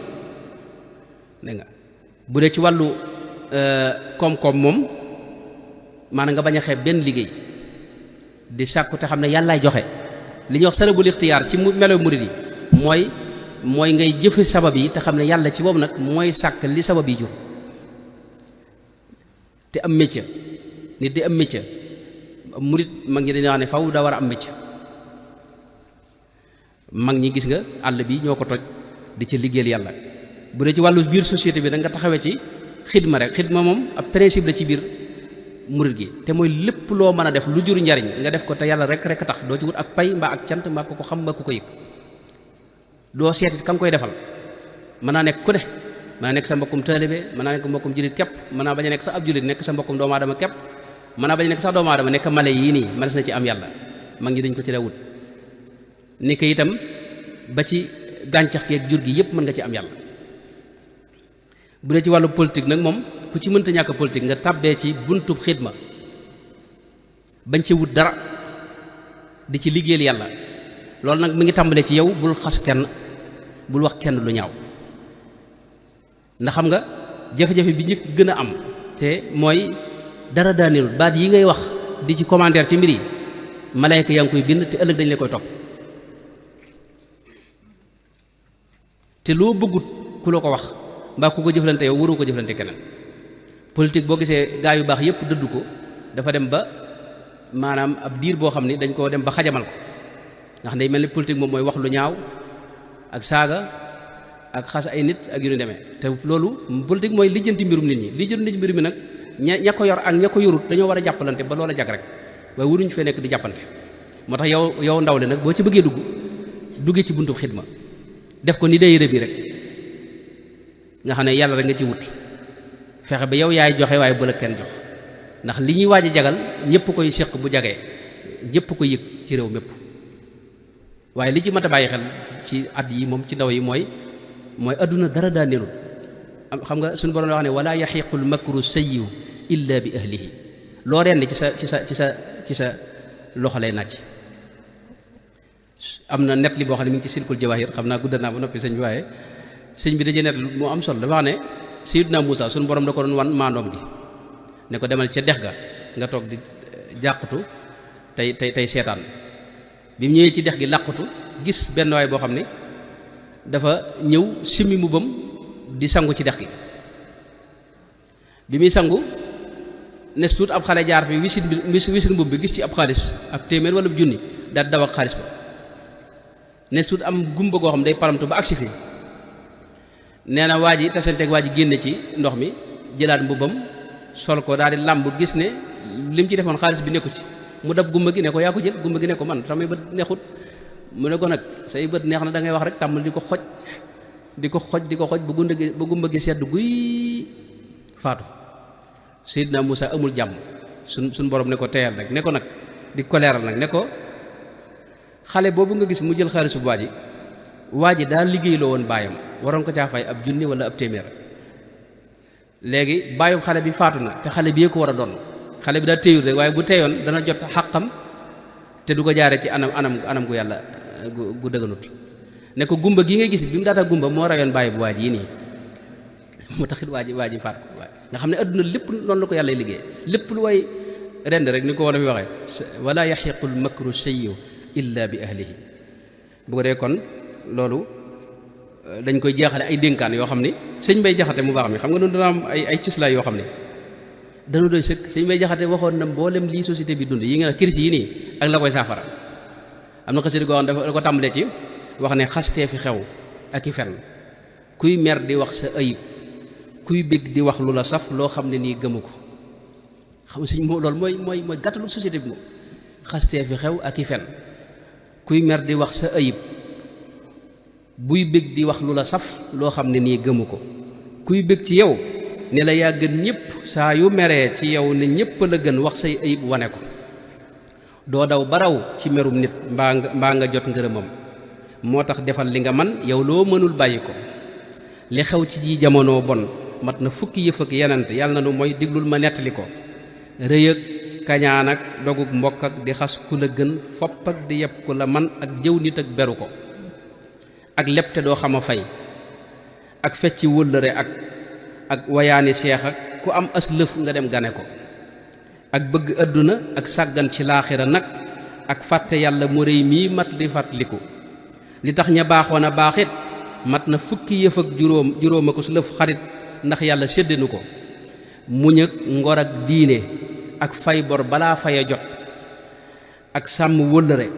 dégg nga bu dee ci wàllu koom-koom moom maanaam nga bañ a xeeb benn liggéey di sàkku te xam ne yàllaay joxe li ñuy wax salabul ixtiyaar ci melo murid yi mooy ngay jëfe sabab yi te xam ne yàlla ci boobu nag mooy sàkk li sabab yi jur te am métier nit di am métier murid mag ñi dañuy wax ne faw daa war a am métier mag ñi gis nga àll bi ñoo ko toj di ca liggéeyal yàlla bu dee ci wàllu biir société bi da nga taxawee ci xidma rek xidma moom ab principe la ci biir murid gi te mooy lépp loo mën a def lu jur njariñ nga def ko te yàlla rek tax doo ci wut ak pay mbaa ak cant mbaa ko xam mbaa ko yëg doo seetit ka nga koy defal mën naa nekk ku ne mën naa nekk sa mbokkum taalibe mën naa nekk mbokkum jullit képp mën naa bañ a nekk sax ab jullit nekk sa mbokkum doomu aadama képp mën naa bañ a nekk sax doomu aadama nekk male yii nii mënees na ci am yàlla mag ñi dañ ko ci daa wut ni ko itam ba ci gàncax gi ak jur gi yépp mën nga ci am yàlla bu dee ci wàllu politique nag moom ku ci mënta ñàkk politique nga tàbbee ci buntub xidma bañ ci wut dara di ci liggéeyal yàlla loolu nag mi ngi tàmbalee ci yow bul xas kenn bul wax kenn lu ñaaw ndax xam nga jafe-jafe bi ñu gën a am te mooy dara daaneel baat yi ngay wax di ci commentaire ci mbir yi malayka yaa ngi koy bind te ëllëg dañ la koy topp te loo bëggut ku la ko wax mbaa ku ko jëflante yow waroo ko jëflante keneen. politique boo gisee gaa yu baax yépp dëdd ko dafa dem ba maanaam ab diir boo xam ni dañ koo dem ba xajamal ko nga xam ne mel ni politique moom mooy wax lu ñaaw ak saaga ak xas ay nit ak yu ñu demee te loolu politique mooy lijjanti mbirum nit ñi lijjanti mbirum mi nag ña ko yor ak ña ko yorut dañoo war a jàppalante ba loola jag rek waaye waruñu fee nekk di jàppante. moo tax yow ndaw le nag boo ci bëggee duggee ci buntu xidma def ko ni day yére bi rek nga xam ne yàlla rek nga ci wut fexe ba yow yaay joxe waaye bu la kenn jox ndax li ñuy waaj a jagal ñëpp koy séq bu jagee ñëpp koy yëg ci réew mépp waaye li ci mat a bàyyi xel ci at yi moom ci ndaw yi mooy adduna dara daa nelut xam nga suñu borom la wax ne wala yaxiqul makru sayyi'u illa bi ahlihi loo ren ci sa loxo lay nàcc. am na net li boo xam ne mi ngi ci silkul jawahir xam naa guddal naa ba noppi sëñ bi waaye sëñ bi dajee net moo am solo dafa wax ne Sayyidina Muusa suñu borom da ko doon wan maandoom gi ne ko demal ca dex ga nga toog di jàqutu tey seetaan bi mu ñëwee ci dex gi làqutu gis benn waay boo xam ne dafa ñëw simmi mbubbam di sangu ci dex gi bi muy sangu nes tuut ab xale jaar fi wisin mbubb bi gis ci ab xaalis ab téeméer wala junni daal daw ak xaalis ba nes tuut am gumba goo xam day paramtu ba agsi fi nee na waa ji tasanteeg waa ji génne ci ndox mi jëlaat mbubbam sol ko daal di làmb gis ne lim ci defoon xaalis bi nekku ci mu dab gumba gi ne ko yaa ko jël gumba gi ne ko man samay bët neexut mu ne ko nag say bët neex na da ngay wax rek tàmbal di ko xoj ba gumba gi sedd guy faatu. Seydina Muusa amul jàmm suñ borom ne ko teyal rek ne ko nag di ko leeral nag ne ko xale boobu nga gis mu jël xaalisu waa ji daal liggéey loo woon baayam waroon ko caa fay ab junni wala ab téeméer léegi baayu xale bi faatu na te xale bi ko war a doon xale bi daal téyul rek waaye bu teyoon dana jot xàqam te du ko jaare ci anam gu yàlla gu dëgganut ne ko gumba gi nga gis bi mu daata gumba moo rayoon bàyyi bu waa ji nii mu taxit waa ji faat ko nga xam ne adduna lépp noonu la ko yàlla liggéey lépp lu way rend rek ni ko wala fi waxee wala yaxiqul makru sayyi'u illa bi ahlihi bu ko dee kon loolu dañ koy jeexale ay dénkaan yoo xam ni sëñ Bay Jaxate mu baax mi xam nga noonu dana am ay cislaay yoo xam ne dana doy sëkk sëñ Bay Jaxate waxoon na mboolem lii société bi dund yi nga ne crise yi nii ak la koy saafara am na xasida goo xam dafa ko tàmbalee ci wax ne xastee fi xew ak i fen kuy mer di wax sa ayib kuy bég di wax lu la saf loo xam ne nii gëmu ko xam nga sëñ moo loolu mooy gàttalu société bi moom xastee fi xew ak i fen kuy mer di wax sa ayib buy bég di wax lu la saf loo xam ne nii gëmu ko kuy bég ci yow ne la yaa gën ñëpp saa yu meree ci yow ne ñëpp la gën wax say ayib wane ko doo daw baraw ci merum nit mbaa nga jot ngërëmam moo tax defal li nga man yow loo mënul bàyyi ko li xew ci ji jamono bon mat na fukki yëf ak yenant yàlla na nu mooy diglul ma nettali ko rëy ak kañaan ak dogug mbokk ak di xas ku la gën fopp ak di yeb ku la man ak jëw nit ak beru ko ak lépp te doo xam a fay ak fecci wëllëre ak wayaani seex ak ku am as lëf nga dem gane ko ak bëgg àdduna ak sàggan ci laaxira nag ak fàtte yàlla mu réy mii mat di fàttaliku li tax ña baaxoon a baaxit mat na fukki yëf ak juróom ko su lëf xarit ndax yàlla séddenu ko muñ ak ngor ak diine ak fay bor balaa fay a jot ak sàmm wëllëre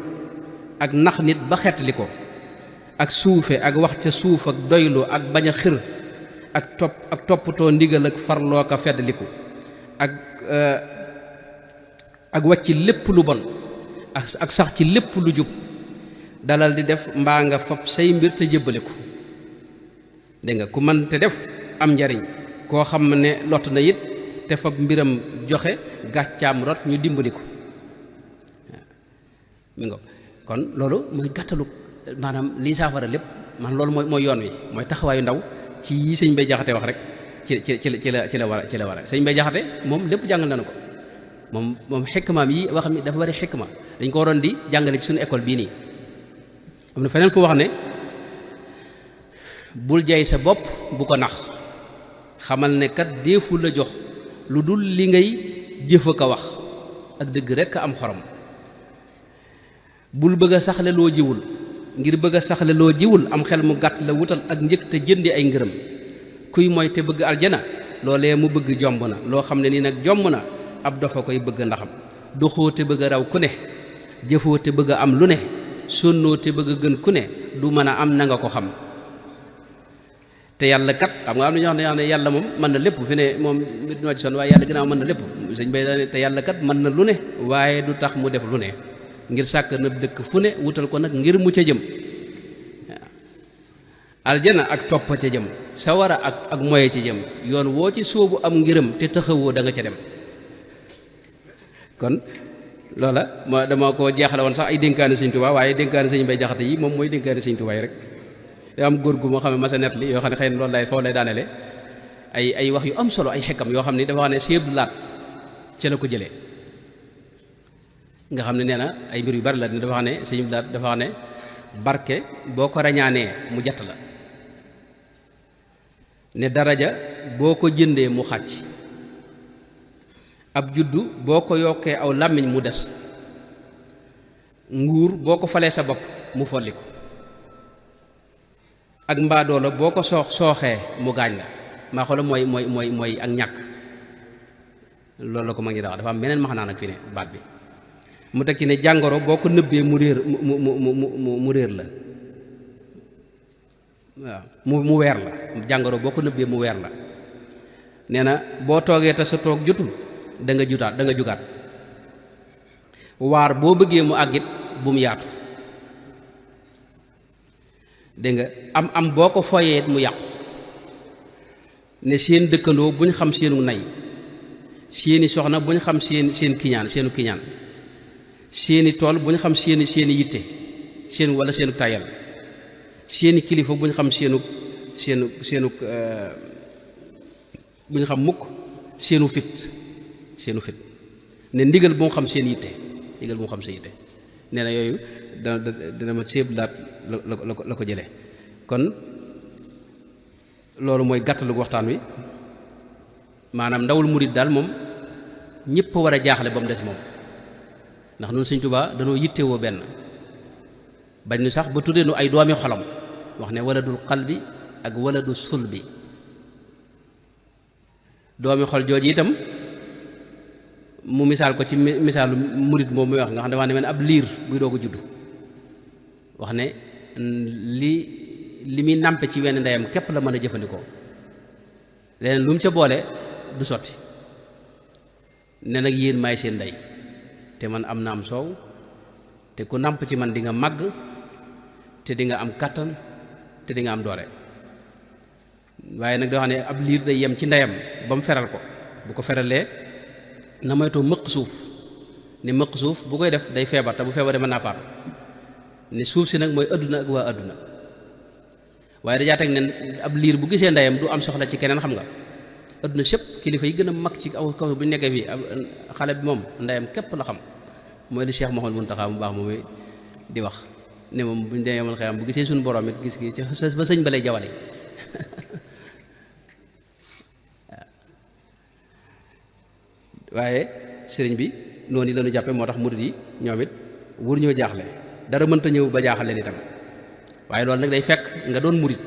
ak nax nit ba xetli ko ak suufe ak wax ca suuf ak doylu ak bañ a xir ak toppatoo ndigal ak farloo ka feddliku ak wàcc lépp lu bon ak sax ci lépp lu jub dalal di def mbaa nga fab say mbir te jébbaliku dégg nga ku mën te def am njariñ koo xam ne lott na it te fab mbiram joxe gàccaam rot ñu dimbali ko mi ngo kon loolu mooy gàttalu maanaam lii saafara lépp man loolu mooy yoon wi mooy taxawaayu ndaw ci yi sëñ Bay Jaxate wax rek ci la war a sëñ Bay Jaxate moom lépp jàngal nañu ko moom xikmaam yi wax mi dafa bari xikma dañ ko waroon di jàngale ci suñu école bii nii am na feneen fu wax ne bul jay sa bopp bu ko nax xamal ne kat deefu la jox lu dul li ngay jëf a ko wax ak dëgg rekk am xorom bul bëgg a saxle loo jiwul ngir bëgg a saxle loo jiwul am xel mu gàtt la wutal ak njëg te jëndi ay ngërëm kuy mooy te bëgg aljana loolee mu bëgg jomb na loo xam ne nii nag jomb na ab dofa koy bëgg ndaxam doxoo te bëgg a raw ku ne jëfoo te bëgg a am lu ne sonnoo te bëgg a gën ku ne du mën a am na nga ko xam te yàlla kat xam nga am na ñoo xam ne yàlla moom mën na lépp fi ne moom noo ci sonn waaye yàlla ginnaaw mën na lépp sëñ bay daane te yàlla kat mën na lu ne waaye du tax mu def lu ne ngir sàkk na dëkk fu ne wutal ko nag ngir mu ca jëm aljana ak topp ca jëm sawara ak moye ci jëm yoon woo ci sóobu am ngërëm te taxawoo da nga ca dem kon loola ma dama ko jeexale woon sax ay dénkaane sëñ Tuubaa waaye dénkaane sëñ Mbay Jaxate yi moom mooy dénkaane sëñ Tuubaa yi rek yoo am góor gu moo xam ne masa net li yoo xam ne xëy na loolu lay foofu lay daanele ay wax yu am solo ay xekkam yoo xam ne dafa wax ne Sëñ Abdu Laat ca la ko jëlee nga xam ne nee na ay mbir yu bari la dafa wax ne Sëñ Abdu Laat dafa wax ne barke boo ko rañaanee mu jatt la ne daraja boo ko jëndee mu xàcc ab juddu boo ko yokkee aw làmmiñ mu des nguur boo ko falee sa bopp mu folliku ak mbaadoo la boo ko sooxee mu gaañ la maa xoola mooy ak ñàkk loolu la ko mag ñi daa wax dafa am meneen maxanaa nag fi ne baat bi mu teg ci ne jàngoro boo ko nëbbee mu réer mu réer la waaw mu weer la jàngoro boo ko nëbbee mu weer la nee na boo toogee te sa toog jotul da nga jugaat waar boo bëggee mu àggit bu mu yaatu dégg nga am boo ko foyee mu yàqu ne seen dëkkandoo buñ xam seenu nay seeni soxna buñ xam seen kiñaan seenu kiñaan seeni tool buñ xam seeni yitte seen wala seenu tayal seeni kilifa buñ xam seenu buñ xam mukk seenu fit ne ndigal bu mu xam seen yitte ndigal bu mu xam seen yitte nee na yooyu dana ma séeb laat la ko jële kon loolu mooy gàttalu waxtaan wi maanaam ndawul murid daal moom ñëpp war a jaaxle ba mu des moom ndax nun Sëñ Tuubaa danoo yittewoo benn bañ nu sax ba tuddee nu ay doomi xolam wax ne waladul qalbi ak waladu sulbi doomi xol jooju itam mu misaal ko ci misaalu murid moom muy wax nga xam ne wax ne man ab liir buy doog a juddu wax ne li muy nàmpe ci wenn ndeyam képp la mën a jëfandikoo leneen lu mu ca boole du sotti ne nag yéen maay seen ndey te man am na am soow te ku nàmp ci man di nga màgg te di nga am kàttan te di nga am doole waaye nag doo xam ne ab liir day yem ci ndeyam ba mu feral ko bu ko feralee na moytoo mëq suuf ne mëq suuf bu koy def day feebar te bu feebaree mën naa faatu ne suuf si nag mooy adduna ak waa adduna waaye dajaa teg ne ab liir bu gisee ndeyam du am soxla ci keneen xam nga adduna sépp kilifa yi gën a mag ci kaw bu ñu nekkee fii xale bi moom ndeyam képp la xam mooy li Cheikh Mouhamadou Mountakha mu baax moom di wax ne moom bu ñu demee yomal xëyam bu gisee suñu borom it gis gi ci ba sëñ ba lay jawale waaye sëriñ bi noonu la ñu jàppe moo tax murid yi ñoom it wur ñoo jaaxle dara mënta ñëw ba jaaxal leen itam waaye loolu nag day fekk nga doon murid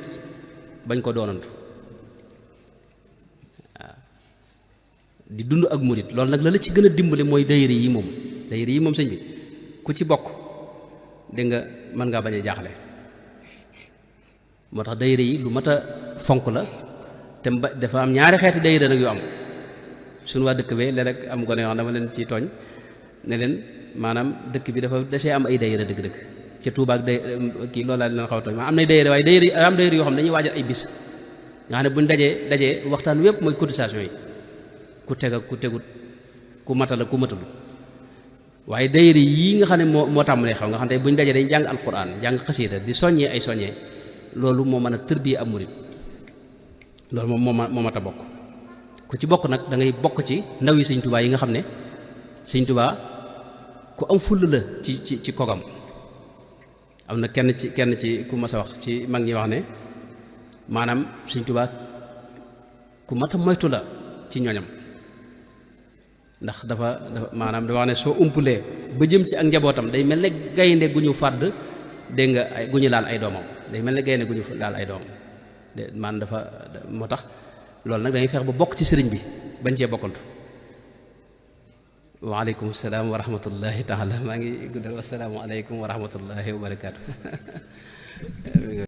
bañ ko doonantu waaw di dund ak murid loolu nag la ci gën a dimbali mooy daayira yi moom sëñ bi ku ci bokk di nga mën ngaa bañ a jaaxle moo tax daayira yi lu mat a fonk la te dafa am ñaari xeeti daayira nag yu am suñu waa dëkk bi léeg-léeg am gone yoo xam dama leen ci tooñ ne leen maanaam dëkk bi dafa desee am ay daayira dëgg-dëgg ca Tuubaa ak kii loolu laa leen xaw a tooñ maa am nay daayira waaye daayira yoo xam ne dañuy waajal ay bis nga xam ne buñ dajee waxtaan wépp mooy cotisation yi ku teg ak ku tegut ku matal ak ku matalu waaye daayira yii nga xam ne moo tàmbalee xaw nga xam ne buñ dajee dañ jàng alquran jàng xasiida di soññee ay soññee loolu moo mën a tërbiye ab murid loolu moom moo mat a bokk ku ci bokk nag da ngay bokk ci ndaw yi Sëñ Tuubaa yi nga xam ne Sëñ Tuubaa ku am fulla la ci kogam am na kenn ci ku mas a wax ci mag ñi wax ne maanaam Sëñ Tuubaa ku mat a moytu la ci ñoñam ndax dafa maanaam da wax ne soo umpulee ba jëm ci ak njabootam day mel ne gaynde gu ñu fàdd dégg nga gu ñu laal ay doomam day mel ne gaynde gu ñu laal ay doomam man dafa moo tax loolu nag da ngay feex ba bokk ci sëriñ bi bañ cee bokkantu. waaleykum salaam wa rahmatullahi taala maa ngi guddal wasalaamu aleykum wa rahmatullahi wa barakaatu.